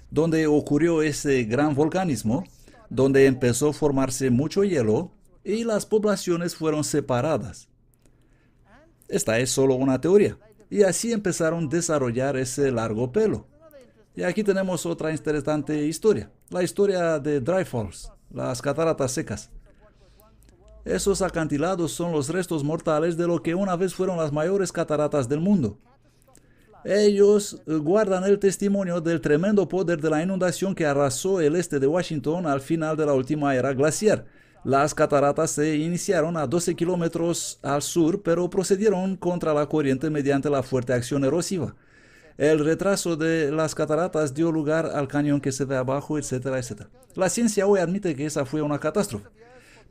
donde ocurrió ese gran volcanismo, donde empezó a formarse mucho hielo y las poblaciones fueron separadas. Esta es solo una teoría. Y así empezaron a desarrollar ese largo pelo. Y aquí tenemos otra interesante historia. La historia de Dry Falls, las cataratas secas. Esos acantilados son los restos mortales de lo que una vez fueron las mayores cataratas del mundo. Ellos guardan el testimonio del tremendo poder de la inundación que arrasó el este de Washington al final de la última era glaciar. Las cataratas se iniciaron a 12 kilómetros al sur, pero procedieron contra la corriente mediante la fuerte acción erosiva. El retraso de las cataratas dio lugar al cañón que se ve abajo, etcétera, etcétera. La ciencia hoy admite que esa fue una catástrofe.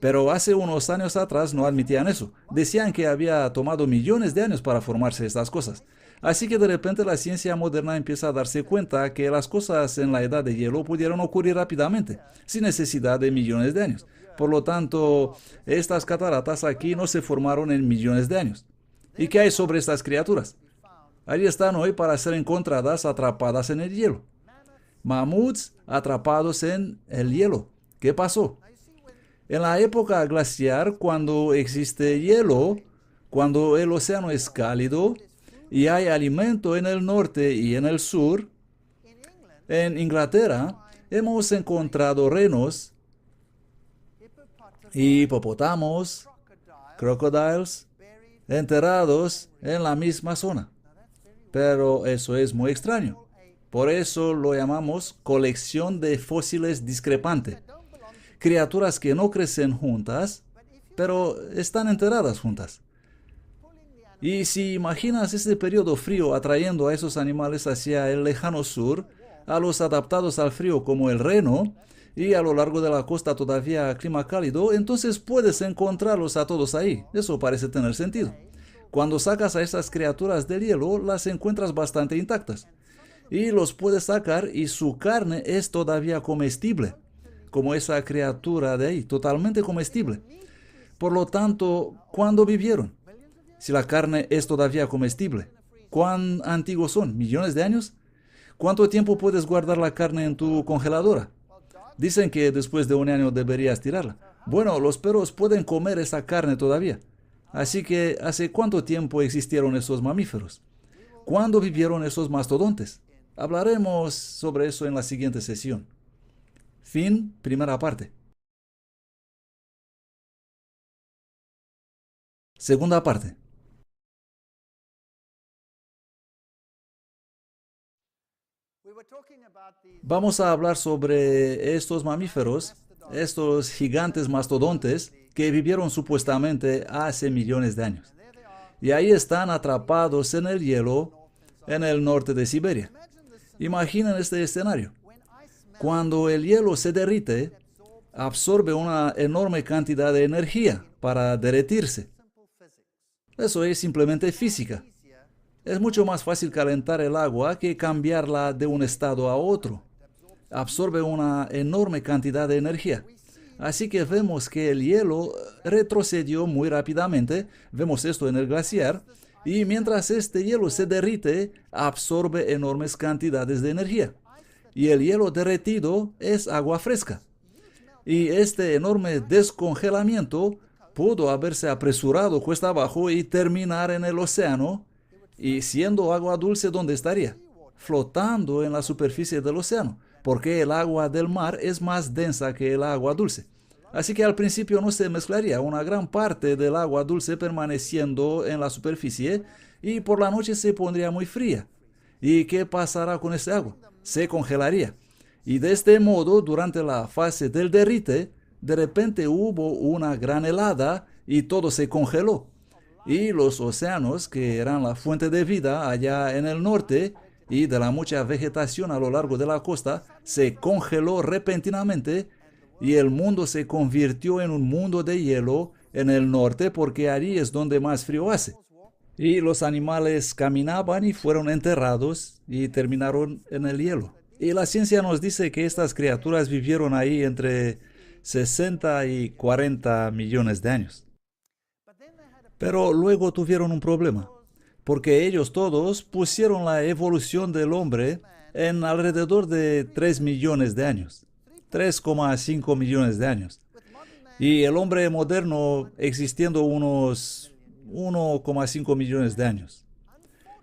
Pero hace unos años atrás no admitían eso. Decían que había tomado millones de años para formarse estas cosas. Así que de repente la ciencia moderna empieza a darse cuenta que las cosas en la edad de hielo pudieron ocurrir rápidamente, sin necesidad de millones de años. Por lo tanto, estas cataratas aquí no se formaron en millones de años. ¿Y qué hay sobre estas criaturas? Ahí están hoy para ser encontradas atrapadas en el hielo. Mamuts atrapados en el hielo. ¿Qué pasó? En la época glaciar, cuando existe hielo, cuando el océano es cálido y hay alimento en el norte y en el sur, en Inglaterra hemos encontrado renos, hipopótamos, crocodiles, enterrados en la misma zona. Pero eso es muy extraño. Por eso lo llamamos colección de fósiles discrepante. Criaturas que no crecen juntas, pero están enterradas juntas. Y si imaginas este periodo frío atrayendo a esos animales hacia el lejano sur, a los adaptados al frío como el reno, y a lo largo de la costa todavía clima cálido, entonces puedes encontrarlos a todos ahí. Eso parece tener sentido. Cuando sacas a esas criaturas del hielo, las encuentras bastante intactas. Y los puedes sacar y su carne es todavía comestible, como esa criatura de ahí, totalmente comestible. Por lo tanto, ¿cuándo vivieron? Si la carne es todavía comestible, ¿cuán antiguos son? ¿Millones de años? ¿Cuánto tiempo puedes guardar la carne en tu congeladora? Dicen que después de un año deberías tirarla. Bueno, los perros pueden comer esa carne todavía. Así que, ¿hace cuánto tiempo existieron esos mamíferos? ¿Cuándo vivieron esos mastodontes? Hablaremos sobre eso en la siguiente sesión. Fin, primera parte. Segunda parte. Vamos a hablar sobre estos mamíferos, estos gigantes mastodontes que vivieron supuestamente hace millones de años. Y ahí están atrapados en el hielo en el norte de Siberia. Imaginen este escenario. Cuando el hielo se derrite, absorbe una enorme cantidad de energía para derretirse. Eso es simplemente física. Es mucho más fácil calentar el agua que cambiarla de un estado a otro. Absorbe una enorme cantidad de energía. Así que vemos que el hielo retrocedió muy rápidamente, vemos esto en el glaciar, y mientras este hielo se derrite, absorbe enormes cantidades de energía. Y el hielo derretido es agua fresca. Y este enorme descongelamiento pudo haberse apresurado cuesta abajo y terminar en el océano, y siendo agua dulce, ¿dónde estaría? Flotando en la superficie del océano, porque el agua del mar es más densa que el agua dulce. Así que al principio no se mezclaría, una gran parte del agua dulce permaneciendo en la superficie, y por la noche se pondría muy fría. ¿Y qué pasará con ese agua? Se congelaría. Y de este modo, durante la fase del derrite, de repente hubo una gran helada y todo se congeló. Y los océanos, que eran la fuente de vida allá en el norte y de la mucha vegetación a lo largo de la costa, se congeló repentinamente, y el mundo se convirtió en un mundo de hielo en el norte, porque allí es donde más frío hace. Y los animales caminaban y fueron enterrados y terminaron en el hielo. Y la ciencia nos dice que estas criaturas vivieron ahí entre 60 y 40 millones de años. Pero luego tuvieron un problema, porque ellos todos pusieron la evolución del hombre en alrededor de 3 millones de años, 3,5 millones de años. Y el hombre moderno existiendo unos 1,5 millones de años.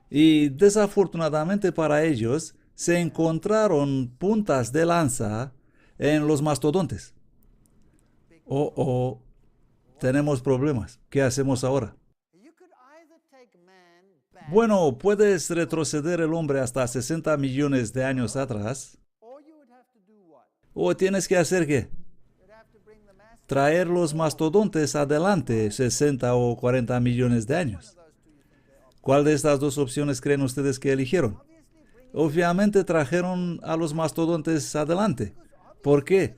Y desafortunadamente para ellos, se encontraron puntas de lanza en los mastodontes. Oh, tenemos problemas. ¿Qué hacemos ahora? Bueno, puedes retroceder el hombre hasta 60 millones de años atrás. ¿O tienes que hacer qué? Traer los mastodontes adelante 60 o 40 millones de años. ¿Cuál de estas dos opciones creen ustedes que eligieron? Obviamente trajeron a los mastodontes adelante. ¿Por qué?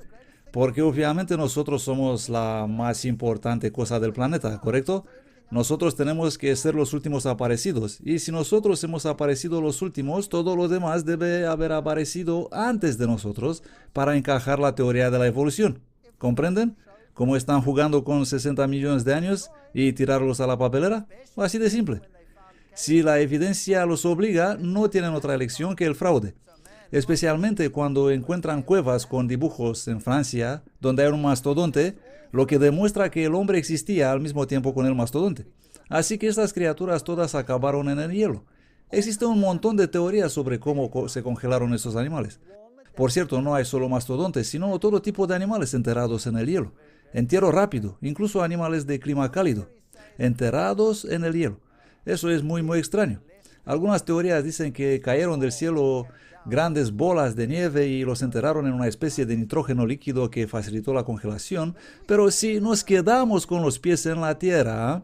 Porque obviamente nosotros somos la más importante cosa del planeta, ¿correcto? Nosotros tenemos que ser los últimos aparecidos. Y si nosotros hemos aparecido los últimos, todo lo demás debe haber aparecido antes de nosotros para encajar la teoría de la evolución. ¿Comprenden? ¿Cómo están jugando con 60 millones de años y tirarlos a la papelera? Así de simple. Si la evidencia los obliga, no tienen otra elección que el fraude. Especialmente cuando encuentran cuevas con dibujos en Francia, donde hay un mastodonte, lo que demuestra que el hombre existía al mismo tiempo con el mastodonte. Así que estas criaturas todas acabaron en el hielo. Existe un montón de teorías sobre cómo se congelaron esos animales. Por cierto, no hay solo mastodontes, sino todo tipo de animales enterrados en el hielo. Entierro rápido, incluso animales de clima cálido, enterrados en el hielo. Eso es muy extraño. Algunas teorías dicen que cayeron del cielo grandes bolas de nieve y los enterraron en una especie de nitrógeno líquido que facilitó la congelación, pero si nos quedamos con los pies en la tierra,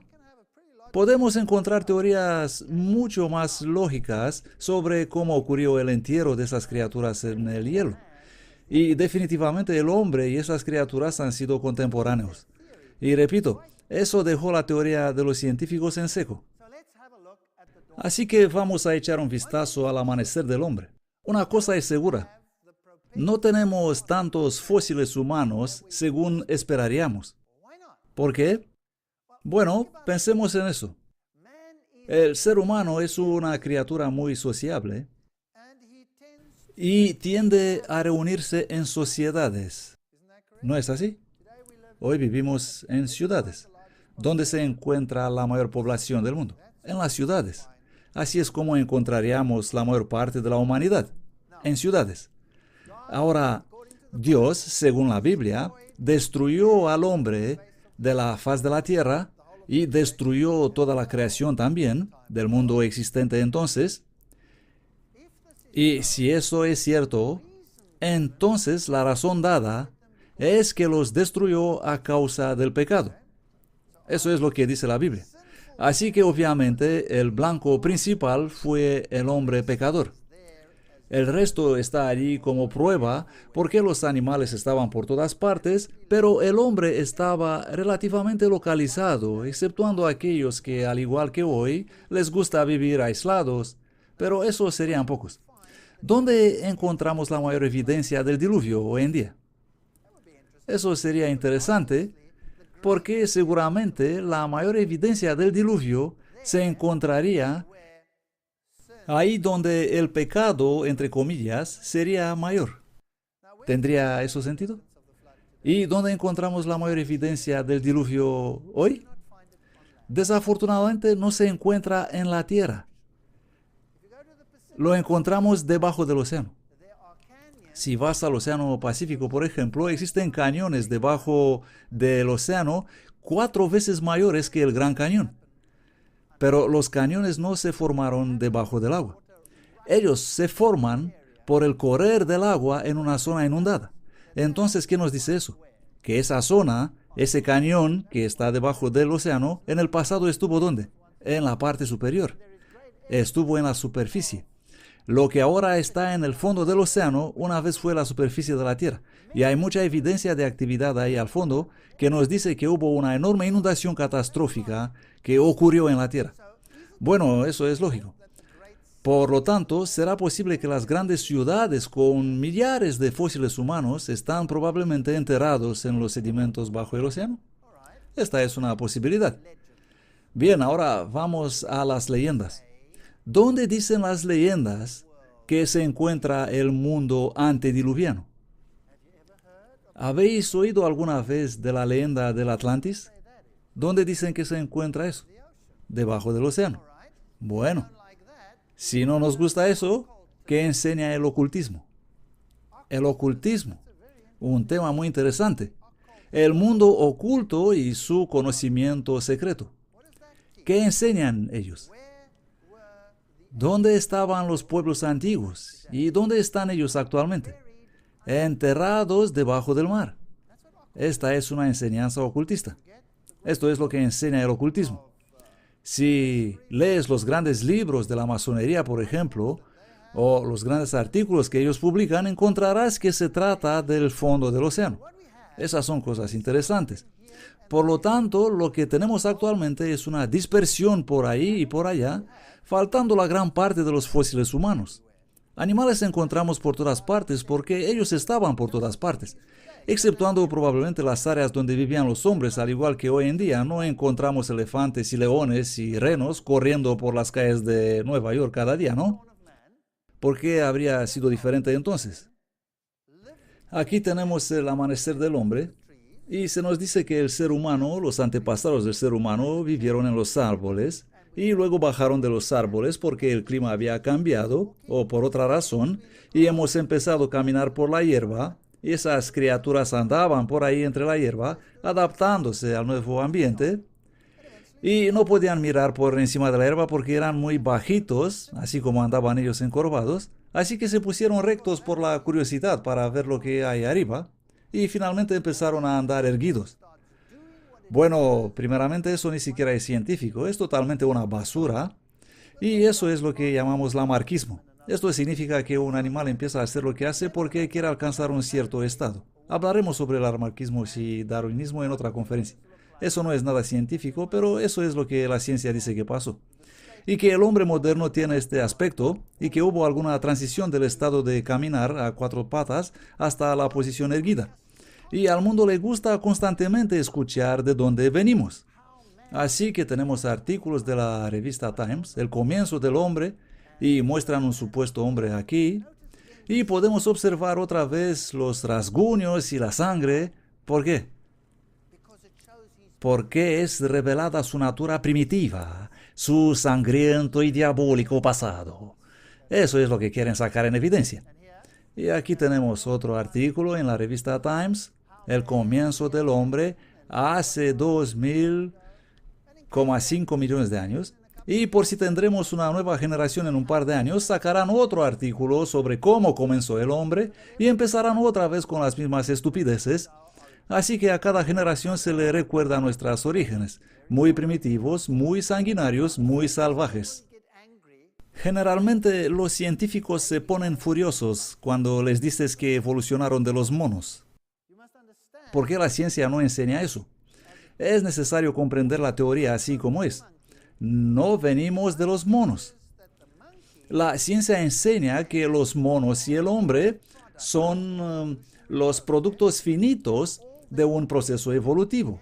podemos encontrar teorías mucho más lógicas sobre cómo ocurrió el entierro de esas criaturas en el hielo. Y definitivamente el hombre y esas criaturas han sido contemporáneos. Y repito, eso dejó la teoría de los científicos en seco. Así que vamos a echar un vistazo al amanecer del hombre. Una cosa es segura. No tenemos tantos fósiles humanos según esperaríamos. ¿Por qué? Bueno, pensemos en eso. El ser humano es una criatura muy sociable y tiende a reunirse en sociedades. ¿No es así? Hoy vivimos en ciudades. ¿Dónde se encuentra la mayor población del mundo? En las ciudades. Así es como encontraríamos la mayor parte de la humanidad, en ciudades. Ahora, Dios, según la Biblia, destruyó al hombre de la faz de la tierra y destruyó toda la creación también del mundo existente entonces. Y si eso es cierto, entonces la razón dada es que los destruyó a causa del pecado. Eso es lo que dice la Biblia. Así que obviamente el blanco principal fue el hombre pecador. El resto está allí como prueba porque los animales estaban por todas partes, pero el hombre estaba relativamente localizado, exceptuando aquellos que, al igual que hoy, les gusta vivir aislados, pero esos serían pocos. ¿Dónde encontramos la mayor evidencia del diluvio hoy en día? Eso sería interesante porque seguramente la mayor evidencia del diluvio se encontraría ahí donde el pecado, entre comillas, sería mayor. ¿Tendría eso sentido? ¿Y dónde encontramos la mayor evidencia del diluvio hoy? Desafortunadamente no se encuentra en la tierra. Lo encontramos debajo del océano. Si vas al Océano Pacífico, por ejemplo, existen cañones debajo del océano 4 veces mayores que el Gran Cañón. Pero los cañones no se formaron debajo del agua. Ellos se forman por el correr del agua en una zona inundada. Entonces, ¿qué nos dice eso? Que esa zona, ese cañón que está debajo del océano, en el pasado estuvo ¿dónde? En la parte superior. Estuvo en la superficie. Lo que ahora está en el fondo del océano una vez fue la superficie de la Tierra. Y hay mucha evidencia de actividad ahí al fondo que nos dice que hubo una enorme inundación catastrófica que ocurrió en la Tierra. Bueno, eso es lógico. Por lo tanto, será posible que las grandes ciudades con millares de fósiles humanos están probablemente enterrados en los sedimentos bajo el océano. Esta es una posibilidad. Bien, ahora vamos a las leyendas. ¿Dónde dicen las leyendas que se encuentra el mundo antediluviano? ¿Habéis oído alguna vez de la leyenda del Atlantis? ¿Dónde dicen que se encuentra eso? Debajo del océano. Bueno, si no nos gusta eso, ¿qué enseña el ocultismo? El ocultismo, un tema muy interesante. El mundo oculto y su conocimiento secreto. ¿Qué enseñan ellos? ¿Dónde estaban los pueblos antiguos? ¿Y dónde están ellos actualmente? Enterrados debajo del mar. Esta es una enseñanza ocultista. Esto es lo que enseña el ocultismo. Si lees los grandes libros de la masonería, por ejemplo, o los grandes artículos que ellos publican, encontrarás que se trata del fondo del océano. Esas son cosas interesantes. Por lo tanto, lo que tenemos actualmente es una dispersión por ahí y por allá, faltando la gran parte de los fósiles humanos. Animales encontramos por todas partes porque ellos estaban por todas partes, exceptuando probablemente las áreas donde vivían los hombres, al igual que hoy en día no encontramos elefantes y leones y renos corriendo por las calles de Nueva York cada día, ¿no? ¿Por qué habría sido diferente entonces? Aquí tenemos el amanecer del hombre y se nos dice que el ser humano, los antepasados del ser humano, vivieron en los árboles y luego bajaron de los árboles porque el clima había cambiado o por otra razón y hemos empezado a caminar por la hierba y esas criaturas andaban por ahí entre la hierba adaptándose al nuevo ambiente y no podían mirar por encima de la hierba porque eran muy bajitos, así como andaban ellos encorvados, así que se pusieron rectos por la curiosidad para ver lo que hay arriba y finalmente empezaron a andar erguidos. Bueno, primeramente eso ni siquiera es científico, es totalmente una basura y eso es lo que llamamos lamarquismo. Esto significa que un animal empieza a hacer lo que hace porque quiere alcanzar un cierto estado. Hablaremos sobre el lamarquismo y darwinismo en otra conferencia. Eso no es nada científico, pero eso es lo que la ciencia dice que pasó. Y que el hombre moderno tiene este aspecto y que hubo alguna transición del estado de caminar a 4 patas hasta la posición erguida. Y al mundo le gusta constantemente escuchar de dónde venimos. Así que tenemos artículos de la revista Times, el comienzo del hombre, y muestran un supuesto hombre aquí. Y podemos observar otra vez los rasguños y la sangre. ¿Por qué? Porque es revelada su natura primitiva, su sangriento y diabólico pasado. Eso es lo que quieren sacar en evidencia. Y aquí tenemos otro artículo en la revista Times, el comienzo del hombre hace 2000,5 millones de años. Y por si tendremos una nueva generación en un par de años, sacarán otro artículo sobre cómo comenzó el hombre y empezarán otra vez con las mismas estupideces. Así que a cada generación se le recuerda nuestros orígenes, muy primitivos, muy sanguinarios, muy salvajes. Generalmente los científicos se ponen furiosos cuando les dices que evolucionaron de los monos. ¿Por qué la ciencia no enseña eso? Es necesario comprender la teoría así como es. No venimos de los monos. La ciencia enseña que los monos y el hombre son los productos finitos de un proceso evolutivo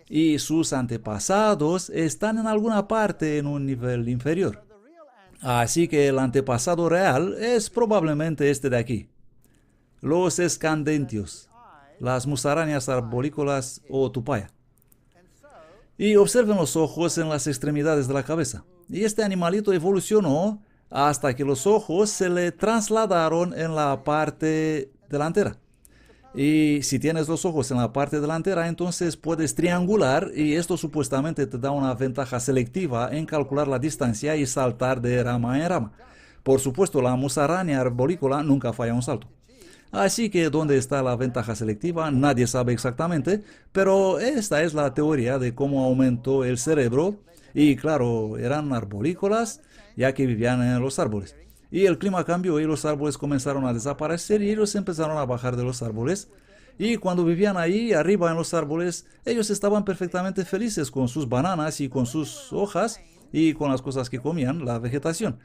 y sus antepasados están en alguna parte en un nivel inferior. Así que el antepasado real es probablemente este de aquí. Los escandentios, las musarañas arborícolas o tupaya. Y observen los ojos en las extremidades de la cabeza. Y este animalito evolucionó hasta que los ojos se le trasladaron en la parte delantera. Y si tienes los ojos en la parte delantera, entonces puedes triangular y esto supuestamente te da una ventaja selectiva en calcular la distancia y saltar de rama en rama. Por supuesto, la musaraña arborícola nunca falla un salto. Así que ¿dónde está la ventaja selectiva? Nadie sabe exactamente, pero esta es la teoría de cómo aumentó el cerebro. Y claro, eran arborícolas, ya que vivían en los árboles. Y el clima cambió y los árboles comenzaron a desaparecer y ellos empezaron a bajar de los árboles. Y cuando vivían ahí arriba en los árboles, ellos estaban perfectamente felices con sus bananas y con sus hojas y con las cosas que comían, la vegetación.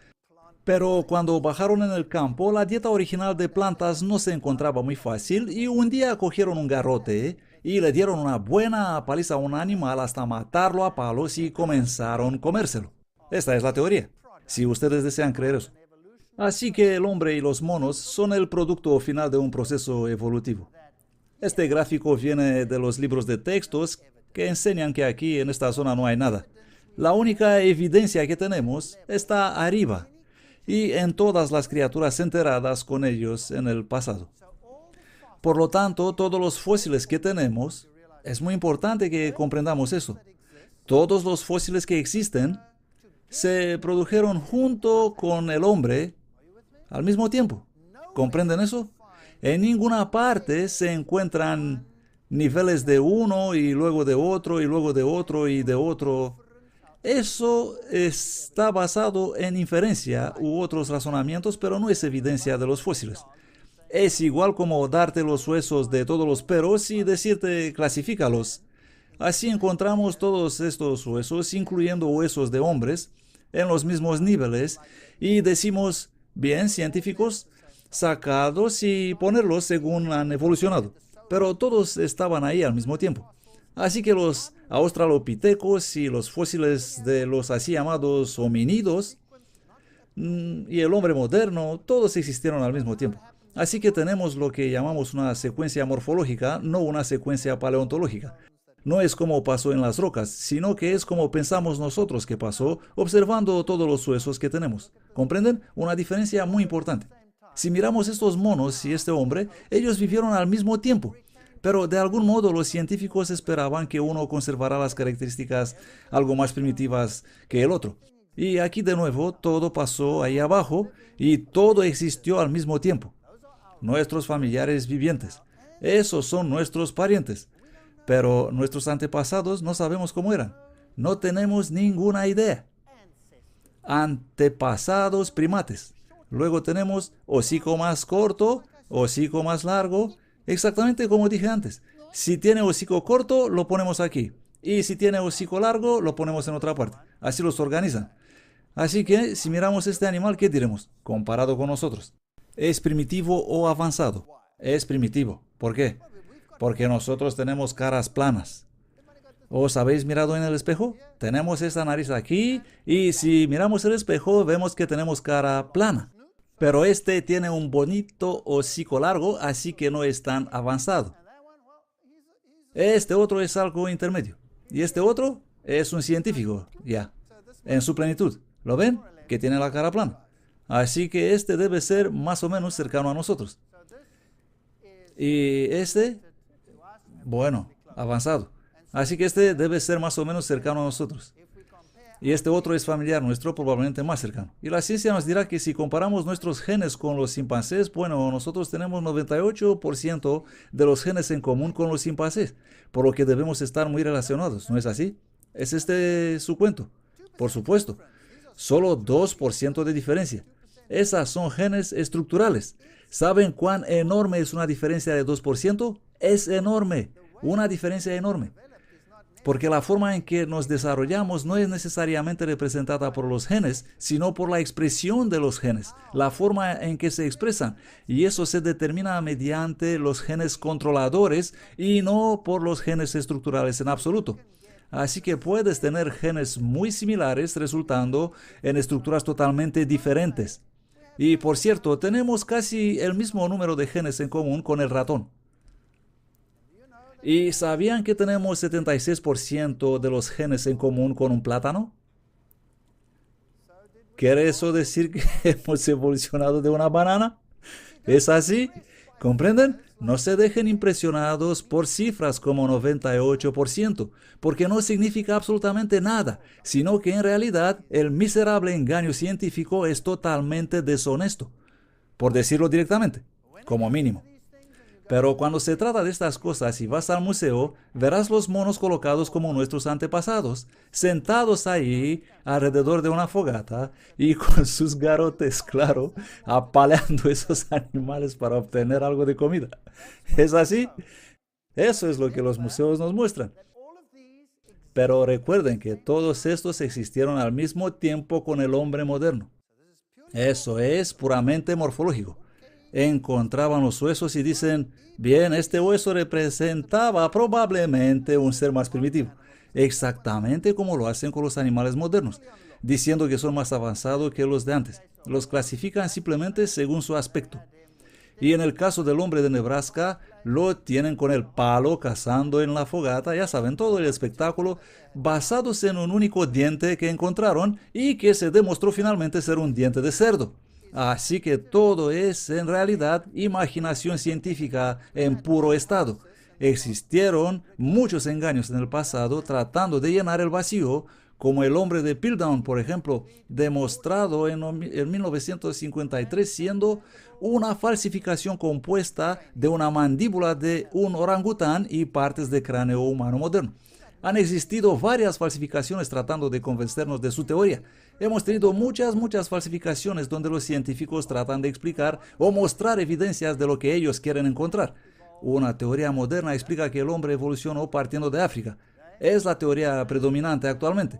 Pero cuando bajaron en el campo, la dieta original de plantas no se encontraba muy fácil y un día cogieron un garrote y le dieron una buena paliza a un animal hasta matarlo a palos y comenzaron a comérselo. Esta es la teoría, si ustedes desean creer eso. Así que el hombre y los monos son el producto final de un proceso evolutivo. Este gráfico viene de los libros de textos que enseñan que aquí en esta zona no hay nada. La única evidencia que tenemos está arriba y en todas las criaturas enterradas con ellos en el pasado. Por lo tanto, todos los fósiles que tenemos, es muy importante que comprendamos eso. Todos los fósiles que existen se produjeron junto con el hombre al mismo tiempo. ¿Comprenden eso? En ninguna parte se encuentran niveles de uno y luego de otro y luego de otro y de otro. Eso está basado en inferencia u otros razonamientos, pero no es evidencia de los fósiles. Es igual como darte los huesos de todos los perros y decirte clasifícalos. Así encontramos todos estos huesos, incluyendo huesos de hombres, en los mismos niveles y decimos, bien, científicos, sacarlos y ponerlos según han evolucionado. Pero todos estaban ahí al mismo tiempo. Así que los australopitecos y los fósiles de los así llamados homínidos y el hombre moderno, todos existieron al mismo tiempo. Así que tenemos lo que llamamos una secuencia morfológica, no una secuencia paleontológica. No es como pasó en las rocas, sino que es como pensamos nosotros que pasó, observando todos los huesos que tenemos. ¿Comprenden? Una diferencia muy importante. Si miramos estos monos y este hombre, ellos vivieron al mismo tiempo. Pero de algún modo los científicos esperaban que uno conservara las características algo más primitivas que el otro. Y aquí de nuevo todo pasó ahí abajo y todo existió al mismo tiempo. Nuestros familiares vivientes. Esos son nuestros parientes. Pero nuestros antepasados no sabemos cómo eran. No tenemos ninguna idea. Antepasados primates. Luego tenemos hocico más corto, hocico más largo, exactamente como dije antes. Si tiene hocico corto, lo ponemos aquí. Y si tiene hocico largo, lo ponemos en otra parte. Así los organizan. Así que, si miramos este animal, ¿qué diremos? Comparado con nosotros. ¿Es primitivo o avanzado? Es primitivo. ¿Por qué? Porque nosotros tenemos caras planas. ¿Os habéis mirado en el espejo? Tenemos esta nariz aquí y si miramos el espejo vemos que tenemos cara plana. Pero este tiene un bonito hocico largo, así que no es tan avanzado. Este otro es algo intermedio. Y este otro es un científico, ya, en su plenitud. ¿Lo ven? Que tiene la cara plana. Así que este debe ser más o menos cercano a nosotros. Y este, bueno, avanzado. Así que este debe ser más o menos cercano a nosotros. Y este otro es familiar nuestro, probablemente más cercano. Y la ciencia nos dirá que si comparamos nuestros genes con los chimpancés, bueno, nosotros tenemos 98% de los genes en común con los chimpancés, por lo que debemos estar muy relacionados, ¿no es así? ¿Es este su cuento? Por supuesto. Solo 2% de diferencia. Esas son genes estructurales. ¿Saben cuán enorme es una diferencia de 2%? Es enorme, una diferencia enorme. Porque la forma en que nos desarrollamos no es necesariamente representada por los genes, sino por la expresión de los genes, la forma en que se expresan. Y eso se determina mediante los genes controladores y no por los genes estructurales en absoluto. Así que puedes tener genes muy similares resultando en estructuras totalmente diferentes. Y por cierto, tenemos casi el mismo número de genes en común con el ratón. ¿Y sabían que tenemos 76% de los genes en común con un plátano? ¿Quiere eso decir que hemos evolucionado de una banana? ¿Es así? ¿Comprenden? No se dejen impresionados por cifras como 98%, porque no significa absolutamente nada, sino que en realidad el miserable engaño científico es totalmente deshonesto, por decirlo directamente, como mínimo. Pero cuando se trata de estas cosas y vas al museo, verás los monos colocados como nuestros antepasados, sentados ahí alrededor de una fogata y con sus garrotes, claro, apaleando esos animales para obtener algo de comida. ¿Es así? Eso es lo que los museos nos muestran. Pero recuerden que todos estos existieron al mismo tiempo con el hombre moderno. Eso es puramente morfológico. Encontraban los huesos y dicen, bien, este hueso representaba probablemente un ser más primitivo, exactamente como lo hacen con los animales modernos, diciendo que son más avanzados que los de antes. Los clasifican simplemente según su aspecto. Y en el caso del hombre de Nebraska, lo tienen con el palo cazando en la fogata, ya saben, todo el espectáculo, basados en un único diente que encontraron y que se demostró finalmente ser un diente de cerdo. Así que todo es en realidad imaginación científica en puro estado. Existieron muchos engaños en el pasado tratando de llenar el vacío, como el hombre de Piltdown, por ejemplo, demostrado en 1953 siendo una falsificación compuesta de una mandíbula de un orangután y partes de cráneo humano moderno. Han existido varias falsificaciones tratando de convencernos de su teoría. Hemos tenido muchas falsificaciones donde los científicos tratan de explicar o mostrar evidencias de lo que ellos quieren encontrar. Una teoría moderna explica que el hombre evolucionó partiendo de África. Es la teoría predominante actualmente.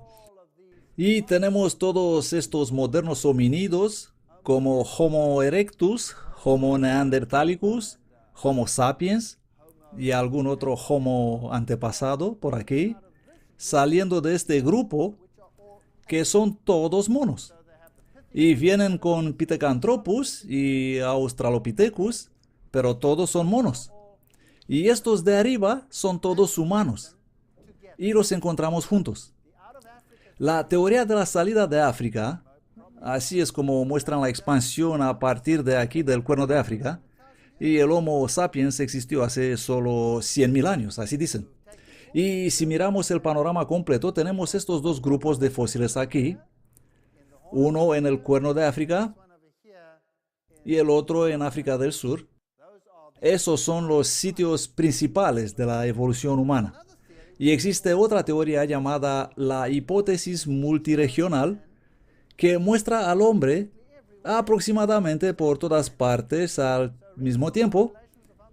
Y tenemos todos estos modernos homínidos como Homo erectus, Homo neanderthalicus, Homo sapiens y algún otro Homo antepasado por aquí, saliendo de este grupo que son todos monos. Y vienen con Pithecanthropus y Australopithecus, pero todos son monos. Y estos de arriba son todos humanos. Y los encontramos juntos. La teoría de la salida de África, así es como muestran la expansión a partir de aquí del Cuerno de África, y el Homo sapiens existió hace solo 100.000 años, así dicen. Y si miramos el panorama completo, tenemos estos dos grupos de fósiles aquí, uno en el Cuerno de África y el otro en África del Sur. Esos son los sitios principales de la evolución humana. Y existe otra teoría llamada la hipótesis multiregional que muestra al hombre aproximadamente por todas partes al mismo tiempo.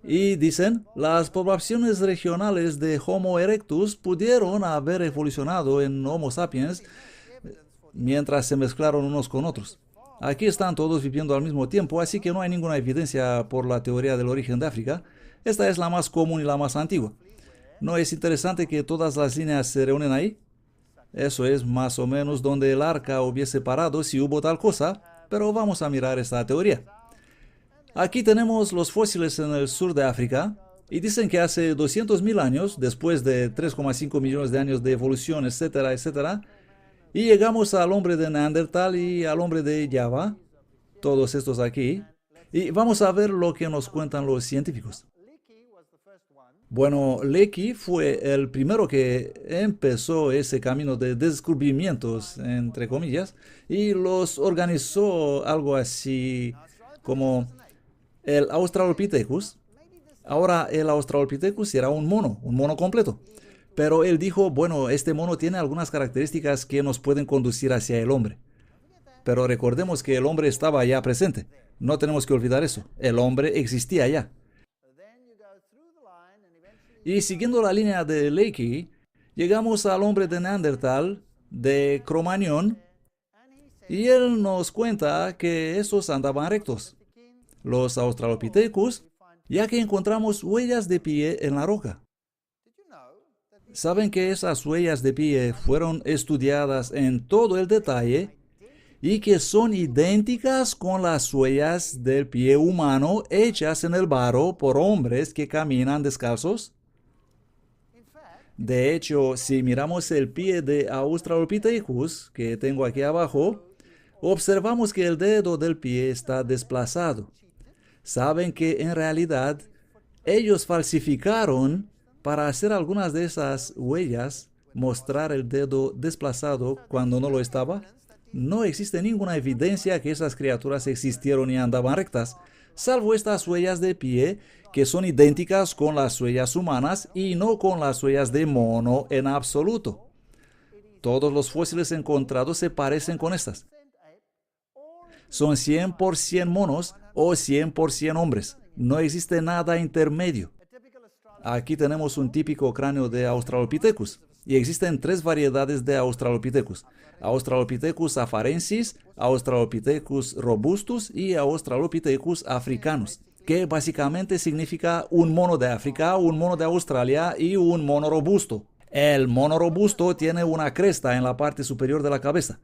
Y dicen, las poblaciones regionales de Homo erectus pudieron haber evolucionado en Homo sapiens mientras se mezclaron unos con otros. Aquí están todos viviendo al mismo tiempo, así que no hay ninguna evidencia por la teoría del origen de África. Esta es la más común y la más antigua. ¿No es interesante que todas las líneas se reúnen ahí? Eso es más o menos donde el arca hubiese parado si hubo tal cosa, pero vamos a mirar esta teoría. Aquí tenemos los fósiles en el sur de África y dicen que hace 200.000 años, después de 3,5 millones de años de evolución, etcétera, etcétera, y llegamos al hombre de Neandertal y al hombre de Java, todos estos aquí, y vamos a ver lo que nos cuentan los científicos. Bueno, Leakey fue el primero que empezó ese camino de descubrimientos, entre comillas, y los organizó algo así como el Australopithecus. Ahora el Australopithecus era un mono completo. Pero él dijo, bueno, este mono tiene algunas características que nos pueden conducir hacia el hombre. Pero recordemos que el hombre estaba ya presente. No tenemos que olvidar eso. El hombre existía ya. Y siguiendo la línea de Leakey, llegamos al hombre de Neandertal, de Cro-Magnon, y él nos cuenta que estos andaban rectos. Los Australopithecus, ya que encontramos huellas de pie en la roca. ¿Saben que esas huellas de pie fueron estudiadas en todo el detalle y que son idénticas con las huellas del pie humano hechas en el barro por hombres que caminan descalzos? De hecho, si miramos el pie de Australopithecus, que tengo aquí abajo, observamos que el dedo del pie está desplazado. Saben que en realidad ellos falsificaron para hacer algunas de esas huellas, mostrar el dedo desplazado cuando no lo estaba. No existe ninguna evidencia que esas criaturas existieron y andaban rectas, salvo estas huellas de pie que son idénticas con las huellas humanas y no con las huellas de mono en absoluto. Todos los fósiles encontrados se parecen con estas. Son 100% monos o 100% hombres. No existe nada intermedio. Aquí tenemos un típico cráneo de Australopithecus y existen 3 variedades de Australopithecus: Australopithecus afarensis, Australopithecus robustus y Australopithecus africanus, que básicamente significa un mono de África, un mono de Australia y un mono robusto. El mono robusto tiene una cresta en la parte superior de la cabeza,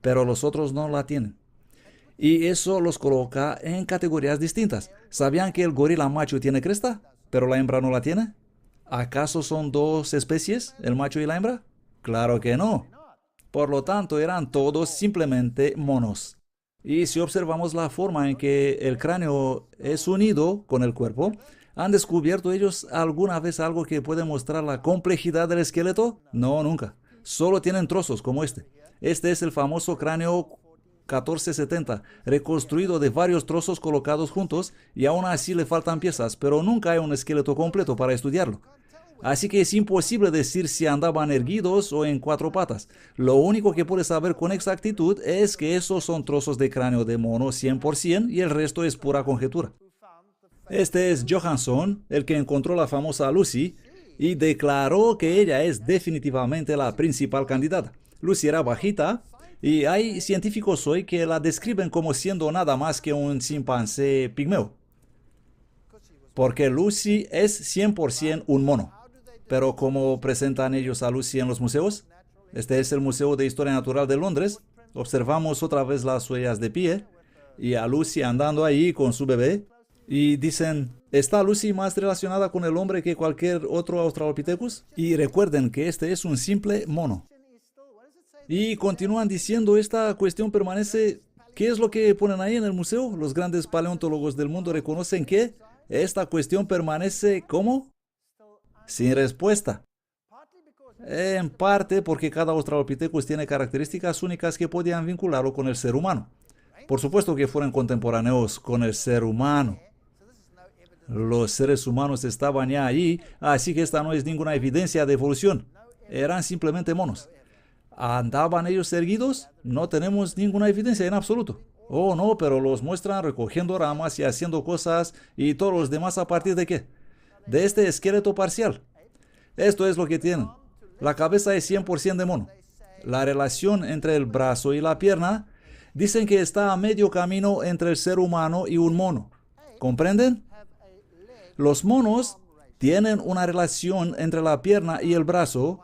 pero los otros no la tienen. Y eso los coloca en categorías distintas. ¿Sabían que el gorila macho tiene cresta, pero la hembra no la tiene? ¿Acaso son 2 especies, el macho y la hembra? Claro que no. Por lo tanto, eran todos simplemente monos. Y si observamos la forma en que el cráneo es unido con el cuerpo, ¿han descubierto ellos alguna vez algo que puede mostrar la complejidad del esqueleto? No, nunca. Solo tienen trozos como este. Este es el famoso cráneo 1470, reconstruido de varios trozos colocados juntos, y aún así le faltan piezas, pero nunca hay un esqueleto completo para estudiarlo. Así que es imposible decir si andaban erguidos o en 4 patas. Lo único que puedes saber con exactitud es que esos son trozos de cráneo de mono 100% y el resto es pura conjetura. Este es Johansson, el que encontró la famosa Lucy, y declaró que ella es definitivamente la principal candidata. Lucy era bajita, y hay científicos hoy que la describen como siendo nada más que un chimpancé pigmeo. Porque Lucy es 100% un mono. Pero ¿cómo presentan ellos a Lucy en los museos? Este es el Museo de Historia Natural de Londres. Observamos otra vez las huellas de pie y a Lucy andando ahí con su bebé. Y dicen, ¿está Lucy más relacionada con el hombre que cualquier otro Australopithecus? Y recuerden que este es un simple mono. Y continúan diciendo, esta cuestión permanece. ¿Qué es lo que ponen ahí en el museo? Los grandes paleontólogos del mundo reconocen que esta cuestión permanece, ¿cómo? Sin respuesta. En parte porque cada Australopithecus tiene características únicas que podían vincularlo con el ser humano. Por supuesto que fueron contemporáneos con el ser humano. Los seres humanos estaban ya allí, así que esta no es ninguna evidencia de evolución. Eran simplemente monos. ¿Andaban ellos erguidos? No tenemos ninguna evidencia en absoluto. Oh, no, pero los muestran recogiendo ramas y haciendo cosas, y todos los demás, ¿a partir de qué? De este esqueleto parcial. Esto es lo que tienen. La cabeza es 100% de mono. La relación entre el brazo y la pierna dicen que está a medio camino entre el ser humano y un mono. ¿Comprenden? Los monos tienen una relación entre la pierna y el brazo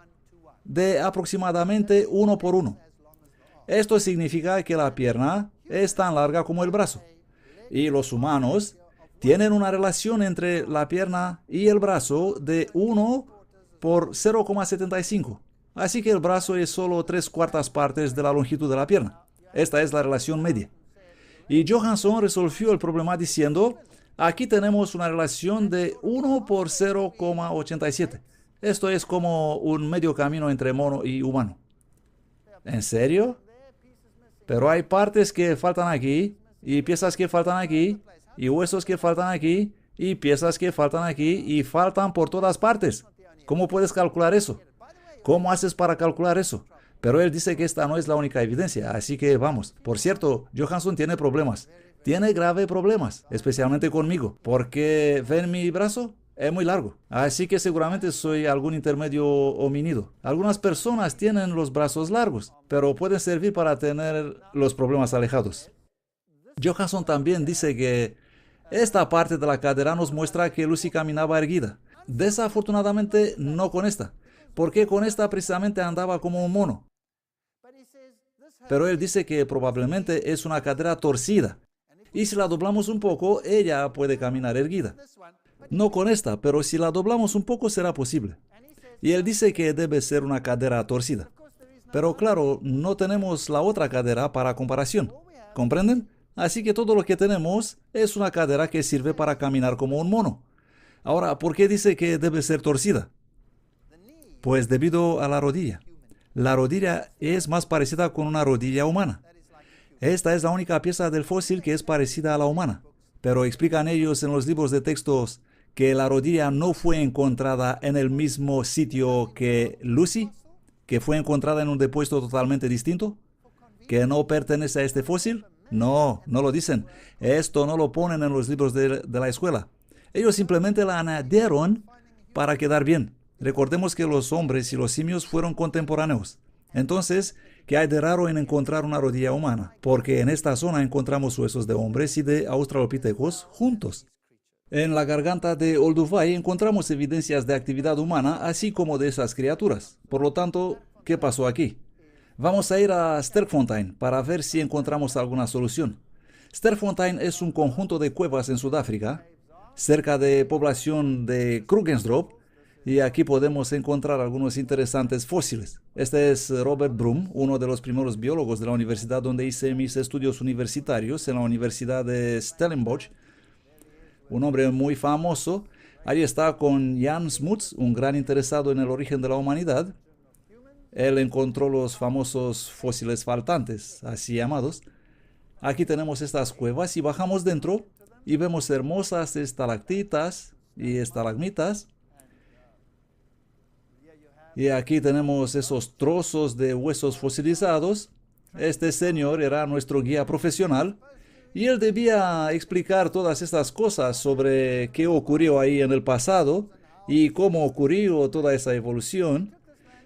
de aproximadamente 1:1. Esto significa que la pierna es tan larga como el brazo. Y los humanos tienen una relación entre la pierna y el brazo de 1:0,75. Así que el brazo es solo 3/4 partes de la longitud de la pierna. Esta es la relación media. Y Johansson resolvió el problema diciendo, aquí tenemos una relación de 1:0,87. Esto es como un medio camino entre mono y humano. ¿En serio? Pero hay partes que faltan aquí, y piezas que faltan aquí, y huesos que faltan aquí, y piezas que faltan aquí, y faltan por todas partes. ¿Cómo puedes calcular eso? ¿Cómo haces para calcular eso? Pero él dice que esta no es la única evidencia, así que vamos. Por cierto, Johansson tiene problemas. Tiene graves problemas, especialmente conmigo, porque ven mi brazo, es muy largo. Así que seguramente soy algún intermedio homínido. Algunas personas tienen los brazos largos, pero pueden servir para tener los problemas alejados. Johansson también dice que esta parte de la cadera nos muestra que Lucy caminaba erguida. Desafortunadamente no con esta, porque con esta precisamente andaba como un mono. Pero él dice que probablemente es una cadera torcida. Y si la doblamos un poco, ella puede caminar erguida. No con esta, pero si la doblamos un poco será posible. Y él dice que debe ser una cadera torcida. Pero claro, no tenemos la otra cadera para comparación. ¿Comprenden? Así que todo lo que tenemos es una cadera que sirve para caminar como un mono. Ahora, ¿por qué dice que debe ser torcida? Pues debido a la rodilla. La rodilla es más parecida con una rodilla humana. Esta es la única pieza del fósil que es parecida a la humana. Pero explican ellos en los libros de textos que la rodilla no fue encontrada en el mismo sitio que Lucy, que fue encontrada en un depósito totalmente distinto, que no pertenece a este fósil. No, no lo dicen. Esto no lo ponen en los libros de la escuela. Ellos simplemente la añadieron para quedar bien. Recordemos que los hombres y los simios fueron contemporáneos. Entonces, ¿qué hay de raro en encontrar una rodilla humana? Porque en esta zona encontramos huesos de hombres y de australopithecus juntos. En la garganta de Olduvai encontramos evidencias de actividad humana, así como de esas criaturas. Por lo tanto, ¿qué pasó aquí? Vamos a ir a Sterkfontein para ver si encontramos alguna solución. Sterkfontein es un conjunto de cuevas en Sudáfrica, cerca de población de Krugersdorp, y aquí podemos encontrar algunos interesantes fósiles. Este es Robert Broom, uno de los primeros biólogos de la universidad donde hice mis estudios universitarios, en la Universidad de Stellenbosch. Un hombre muy famoso. Ahí está con Jan Smuts, un gran interesado en el origen de la humanidad. Él encontró los famosos fósiles faltantes, así llamados. Aquí tenemos estas cuevas y bajamos dentro y vemos hermosas estalactitas y estalagmitas. Y aquí tenemos esos trozos de huesos fosilizados. Este señor era nuestro guía profesional y él debía explicar todas estas cosas sobre qué ocurrió ahí en el pasado y cómo ocurrió toda esa evolución.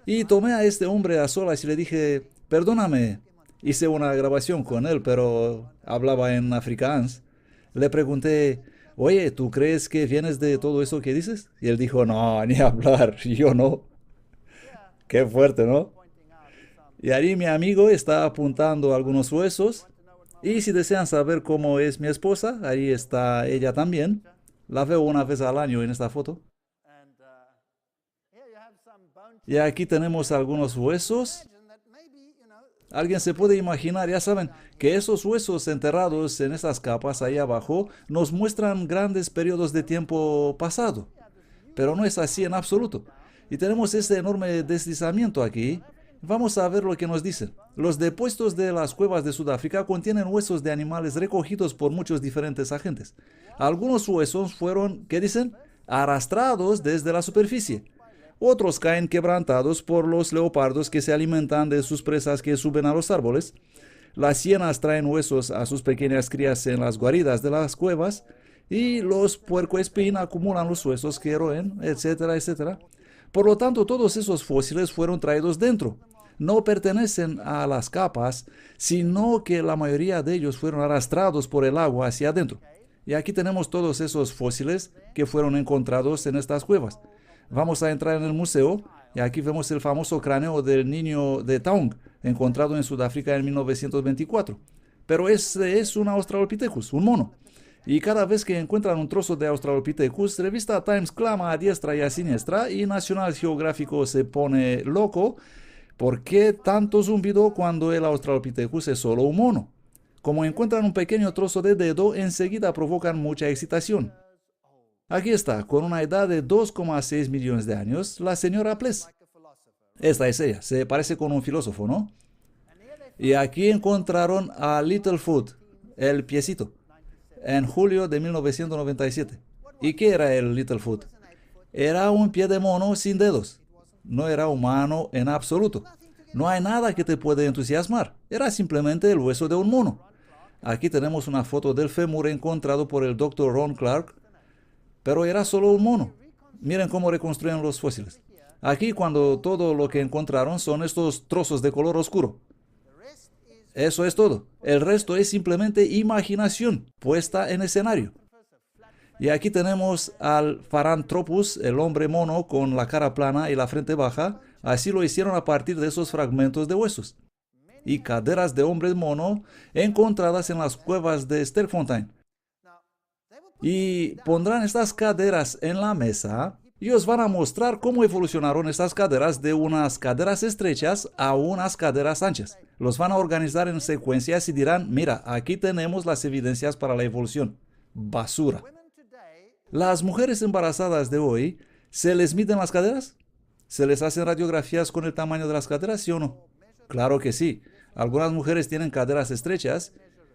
Y tomé a este hombre a solas y le dije, perdóname, hice una grabación con él, pero hablaba en afrikaans. Le pregunté, oye, ¿tú crees que vienes de todo eso que dices? Y él dijo, no, ni hablar, yo no. Qué fuerte, ¿no? Y ahí mi amigo está apuntando algunos huesos. Y si desean saber cómo es mi esposa, ahí está ella también. La veo una vez al año en esta foto. Y aquí tenemos algunos huesos. Alguien se puede imaginar, ya saben, que esos huesos enterrados en estas capas ahí abajo nos muestran grandes periodos de tiempo pasado. Pero no es así en absoluto. Y tenemos este enorme deslizamiento aquí. Vamos a ver lo que nos dicen. Los depósitos de las cuevas de Sudáfrica contienen huesos de animales recogidos por muchos diferentes agentes. Algunos huesos fueron, ¿qué dicen?, arrastrados desde la superficie. Otros caen quebrantados por los leopardos que se alimentan de sus presas que suben a los árboles. Las hienas traen huesos a sus pequeñas crías en las guaridas de las cuevas. Y los puercoespín acumulan los huesos que roen, etcétera, etcétera. Por lo tanto, todos esos fósiles fueron traídos dentro. No pertenecen a las capas, sino que la mayoría de ellos fueron arrastrados por el agua hacia adentro. Y aquí tenemos todos esos fósiles que fueron encontrados en estas cuevas. Vamos a entrar en el museo y aquí vemos el famoso cráneo del niño de Taung, encontrado en Sudáfrica en 1924. Pero ese es un Australopithecus, un mono. Y cada vez que encuentran un trozo de Australopithecus, revista Times clama a diestra y a siniestra y National Geographic se pone loco. ¿Por qué tanto zumbido cuando el Australopithecus es solo un mono? Como encuentran un pequeño trozo de dedo, enseguida provocan mucha excitación. Aquí está, con una edad de 2,6 millones de años, la señora Pless. Esta es ella, se parece con un filósofo, ¿no? Y aquí encontraron a Littlefoot, el piecito, en julio de 1997. ¿Y qué era el Littlefoot? Era un pie de mono sin dedos. No era humano en absoluto. No hay nada que te puede entusiasmar. Era simplemente el hueso de un mono. Aquí tenemos una foto del fémur encontrado por el Dr. Ron Clark, pero era solo un mono. Miren cómo reconstruyen los fósiles. Aquí cuando todo lo que encontraron son estos trozos de color oscuro. Eso es todo. El resto es simplemente imaginación puesta en escenario. Y aquí tenemos al Paranthropus, el hombre mono con la cara plana y la frente baja. Así lo hicieron a partir de esos fragmentos de huesos. Y caderas de hombres mono encontradas en las cuevas de Sterkfontein. Y pondrán estas caderas en la mesa y os van a mostrar cómo evolucionaron estas caderas de unas caderas estrechas a unas caderas anchas. Los van a organizar en secuencias y dirán, mira, aquí tenemos las evidencias para la evolución. Basura. Las mujeres embarazadas de hoy, ¿se les miden las caderas? ¿Se les hacen radiografías con el tamaño de las caderas, sí o no? Claro que sí. Algunas mujeres tienen caderas estrechas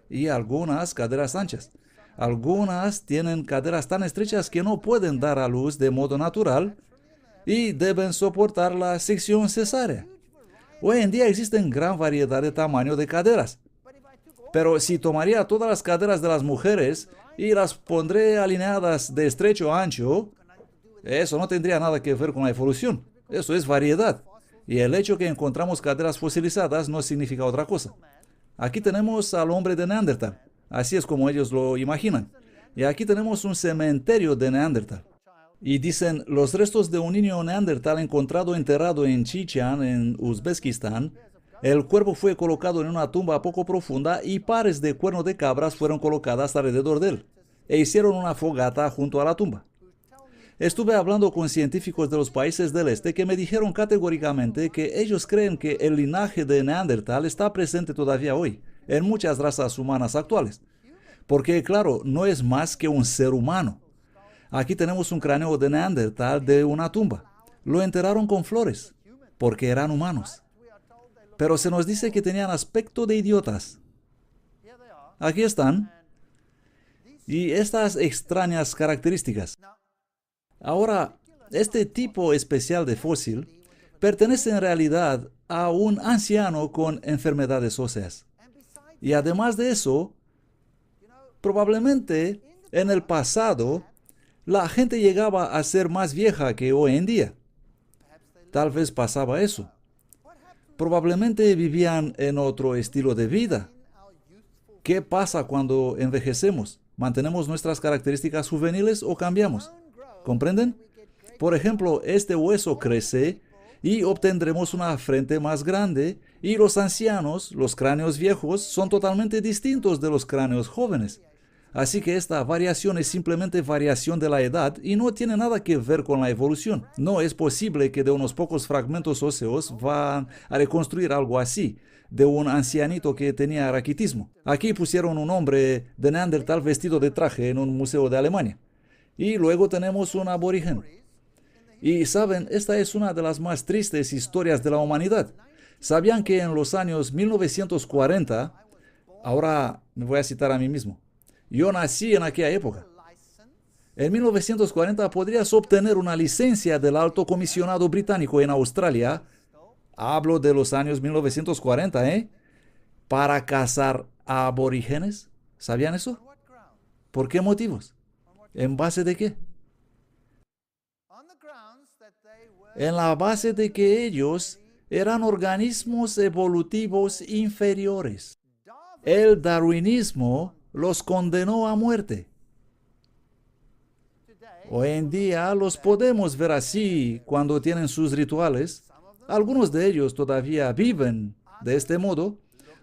y algunas caderas anchas. Algunas tienen caderas tan estrechas que no pueden dar a luz de modo natural y deben soportar la sección cesárea. Hoy en día existen gran variedad de tamaño de caderas. Pero si tomaría todas las caderas de las mujeres y las pondré alineadas de estrecho a ancho, eso no tendría nada que ver con la evolución. Eso es variedad. Y el hecho que encontramos caderas fosilizadas no significa otra cosa. Aquí tenemos al hombre de Neandertal. Así es como ellos lo imaginan. Y aquí tenemos un cementerio de Neandertal. Y dicen, los restos de un niño Neandertal encontrado enterrado en Chichan, en Uzbekistán. El cuerpo fue colocado en una tumba poco profunda y pares de cuernos de cabras fueron colocadas alrededor de él. E hicieron una fogata junto a la tumba. Estuve hablando con científicos de los países del este que me dijeron categóricamente que ellos creen que el linaje de Neandertal está presente todavía hoy, en muchas razas humanas actuales. Porque, claro, no es más que un ser humano. Aquí tenemos un cráneo de Neandertal de una tumba. Lo enterraron con flores, porque eran humanos. Pero se nos dice que tenían aspecto de idiotas. Aquí están. Y estas extrañas características. Ahora, este tipo especial de fósil pertenece en realidad a un anciano con enfermedades óseas. Y además de eso, probablemente en el pasado la gente llegaba a ser más vieja que hoy en día. Tal vez pasaba eso. Probablemente vivían en otro estilo de vida. ¿Qué pasa cuando envejecemos? ¿Mantenemos nuestras características juveniles o cambiamos? ¿Comprenden? Por ejemplo, este hueso crece y obtendremos una frente más grande y los ancianos, los cráneos viejos, son totalmente distintos de los cráneos jóvenes. Así que esta variación es simplemente variación de la edad y no tiene nada que ver con la evolución. No es posible que de unos pocos fragmentos óseos van a reconstruir algo así, de un ancianito que tenía raquitismo. Aquí pusieron un hombre de Neandertal vestido de traje en un museo de Alemania. Y luego tenemos un aborigen. Y saben, esta es una de las más tristes historias de la humanidad. ¿Sabían que en los años 1940, ahora me voy a citar a mí mismo, yo nací en aquella época? En 1940 podrías obtener una licencia del Alto Comisionado Británico en Australia, hablo de los años 1940, para cazar a aborígenes. ¿Sabían eso? ¿Por qué motivos? ¿En base de qué? En la base de que ellos eran organismos evolutivos inferiores. El darwinismo los condenó a muerte. Hoy en día los podemos ver así cuando tienen sus rituales. Algunos de ellos todavía viven de este modo.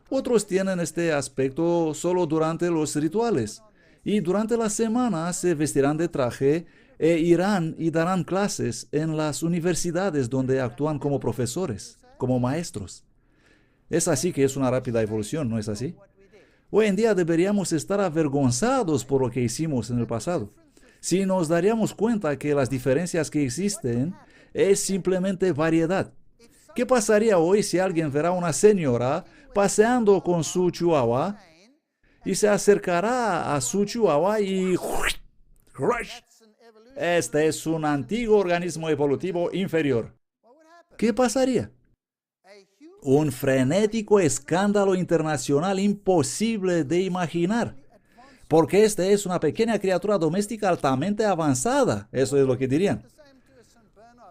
Otros tienen este aspecto solo durante los rituales. Y durante la semana se vestirán de traje e irán y darán clases en las universidades donde actúan como profesores, como maestros. Es así que es una rápida evolución, ¿no es así? Hoy en día deberíamos estar avergonzados por lo que hicimos en el pasado. Si nos daríamos cuenta que las diferencias que existen es simplemente variedad. ¿Qué pasaría hoy si alguien verá a una señora paseando con su chihuahua y se acercará a su chihuahua y... Este es un antiguo organismo evolutivo inferior? ¿Qué pasaría? Un frenético escándalo internacional imposible de imaginar. Porque esta es una pequeña criatura doméstica altamente avanzada. Eso es lo que dirían.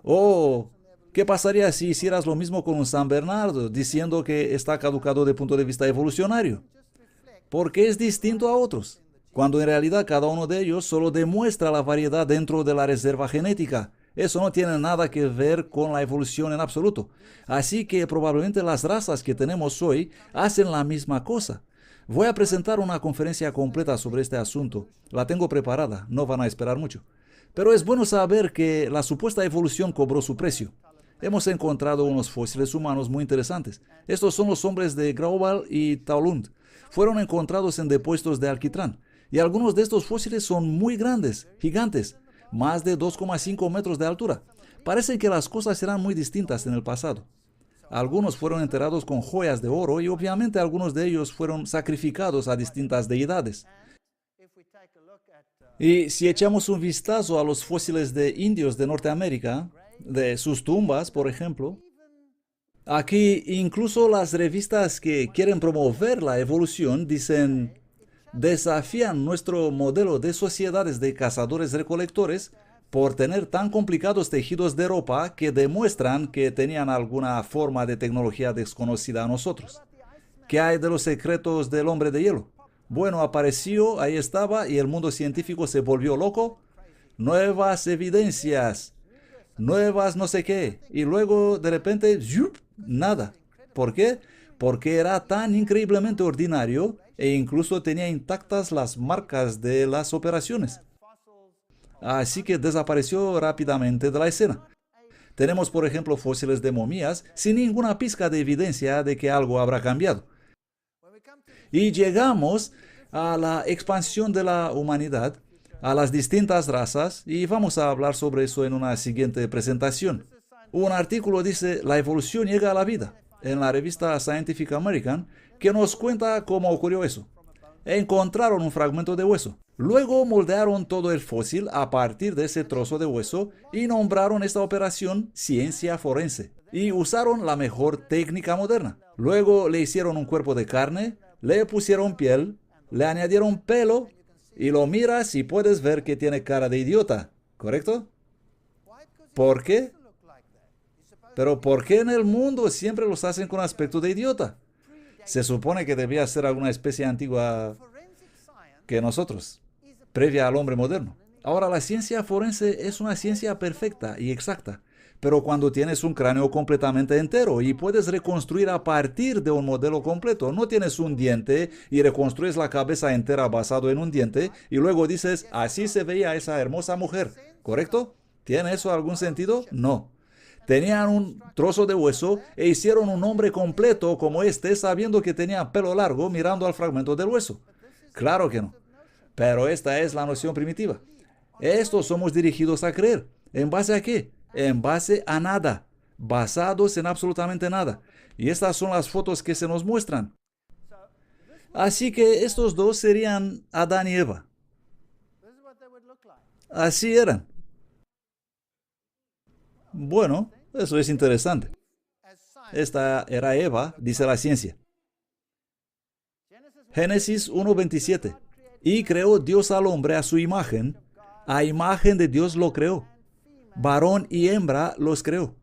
Oh, ¿qué pasaría si hicieras lo mismo con un San Bernardo, diciendo que está caducado de punto de vista evolucionario? Porque es distinto a otros, cuando en realidad cada uno de ellos solo demuestra la variedad dentro de la reserva genética. Eso no tiene nada que ver con la evolución en absoluto. Así que probablemente las razas que tenemos hoy hacen la misma cosa. Voy a presentar una conferencia completa sobre este asunto. La tengo preparada, no van a esperar mucho. Pero es bueno saber que la supuesta evolución cobró su precio. Hemos encontrado unos fósiles humanos muy interesantes. Estos son los hombres de Grauwald y Taulund. Fueron encontrados en depósitos de alquitrán. Y algunos de estos fósiles son muy grandes, gigantes, más de 2,5 metros de altura. Parece que las cosas serán muy distintas en el pasado. Algunos fueron enterrados con joyas de oro y obviamente algunos de ellos fueron sacrificados a distintas deidades. Y si echamos un vistazo a los fósiles de indios de Norteamérica, de sus tumbas, por ejemplo, aquí incluso las revistas que quieren promover la evolución dicen, desafían nuestro modelo de sociedades de cazadores-recolectores por tener tan complicados tejidos de ropa que demuestran que tenían alguna forma de tecnología desconocida a nosotros. ¿Qué hay de los secretos del hombre de hielo? Bueno, apareció, ahí estaba, y el mundo científico se volvió loco. Nuevas evidencias, nuevas no sé qué, y luego de repente, ¡yup!, nada. ¿Por qué? Porque era tan increíblemente ordinario e incluso tenía intactas las marcas de las operaciones. Así que desapareció rápidamente de la escena. Tenemos, por ejemplo, fósiles de momias sin ninguna pizca de evidencia de que algo habrá cambiado. Y llegamos a la expansión de la humanidad, a las distintas razas, y vamos a hablar sobre eso en una siguiente presentación. Un artículo dice, la evolución llega a la vida, en la revista Scientific American, que nos cuenta cómo ocurrió eso. Encontraron un fragmento de hueso. Luego moldearon todo el fósil a partir de ese trozo de hueso y nombraron esta operación ciencia forense. Y usaron la mejor técnica moderna. Luego le hicieron un cuerpo de carne, le pusieron piel, le añadieron pelo y lo miras y puedes ver que tiene cara de idiota, ¿correcto? ¿Por qué? Pero ¿por qué en el mundo siempre los hacen con aspecto de idiota? Se supone que debía ser alguna especie antigua que nosotros, previa al hombre moderno. Ahora, la ciencia forense es una ciencia perfecta y exacta, pero cuando tienes un cráneo completamente entero y puedes reconstruir a partir de un modelo completo, no tienes un diente y reconstruyes la cabeza entera basado en un diente y luego dices, así se veía esa hermosa mujer, ¿correcto? ¿Tiene eso algún sentido? No. Tenían un trozo de hueso e hicieron un hombre completo como este sabiendo que tenía pelo largo mirando al fragmento del hueso. Claro que no. Pero esta es la noción primitiva. Esto somos dirigidos a creer. ¿En base a qué? En base a nada. Basados en absolutamente nada. Y estas son las fotos que se nos muestran. Así que estos dos serían Adán y Eva. Así eran. Bueno, eso es interesante. Esta era Eva, dice la ciencia. Génesis 1:27. Y creó Dios al hombre a su imagen de Dios lo creó. Varón y hembra los creó.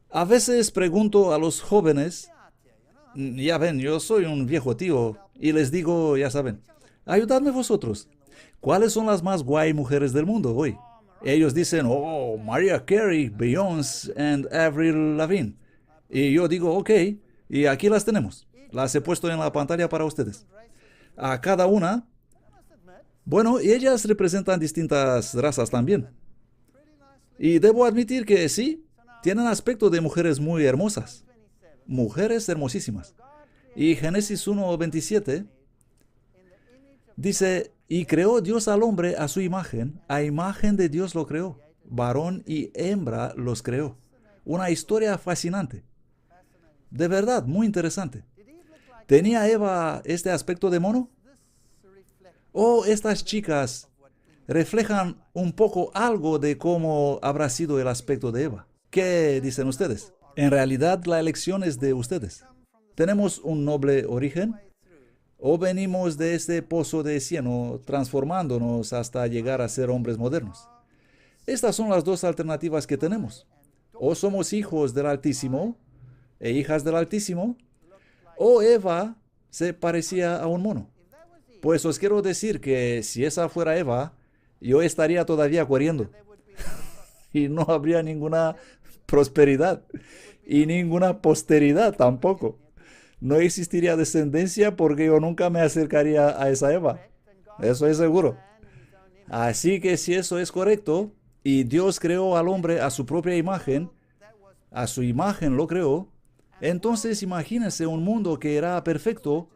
A veces pregunto a los jóvenes, ya ven, yo soy un viejo tío, y les digo, ya saben, ayudadme vosotros. ¿Cuáles son las más guay mujeres del mundo hoy? Ellos dicen, oh, Mariah Carey, Beyoncé y Avril Lavigne. Y yo digo, ok, y aquí las tenemos. Las he puesto en la pantalla para ustedes. A cada una, bueno, y ellas representan distintas razas también. Y debo admitir que sí, tienen aspecto de mujeres muy hermosas. Mujeres hermosísimas. Y Génesis 1:27 dice, y creó Dios al hombre a su imagen de Dios lo creó. Varón y hembra los creó. Una historia fascinante. De verdad, muy interesante. ¿Tenía Eva este aspecto de mono? ¿O estas chicas reflejan un poco algo de cómo habrá sido el aspecto de Eva? ¿Qué dicen ustedes? En realidad, la elección es de ustedes. ¿Tenemos un noble origen? ¿O venimos de este pozo de cieno transformándonos hasta llegar a ser hombres modernos? Estas son las dos alternativas que tenemos. O somos hijos del Altísimo e hijas del Altísimo, o Eva se parecía a un mono. Pues os quiero decir que si esa fuera Eva, yo estaría todavía corriendo y no habría ninguna prosperidad y ninguna posteridad tampoco. No existiría descendencia porque yo nunca me acercaría a esa Eva. Eso es seguro. Así que si eso es correcto, y Dios creó al hombre a su propia imagen, a su imagen lo creó, entonces imagínense un mundo que era perfecto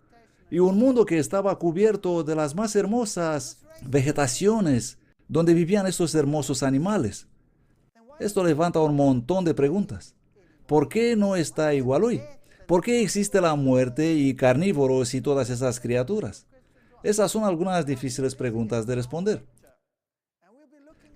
y un mundo que estaba cubierto de las más hermosas vegetaciones, donde vivían estos hermosos animales. Esto levanta un montón de preguntas. ¿Por qué no está igual hoy? ¿Por qué existe la muerte y carnívoros y todas esas criaturas? Esas son algunas difíciles preguntas de responder.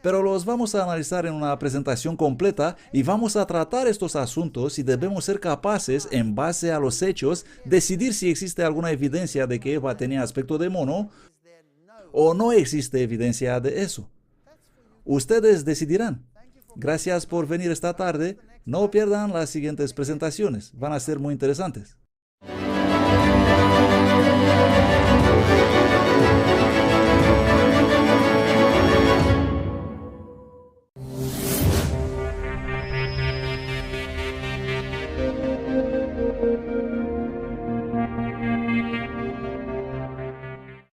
Pero los vamos a analizar en una presentación completa y vamos a tratar estos asuntos y debemos ser capaces, en base a los hechos, decidir si existe alguna evidencia de que Eva tenía aspecto de mono o no existe evidencia de eso. Ustedes decidirán. Gracias por venir esta tarde. No pierdan las siguientes presentaciones. Van a ser muy interesantes.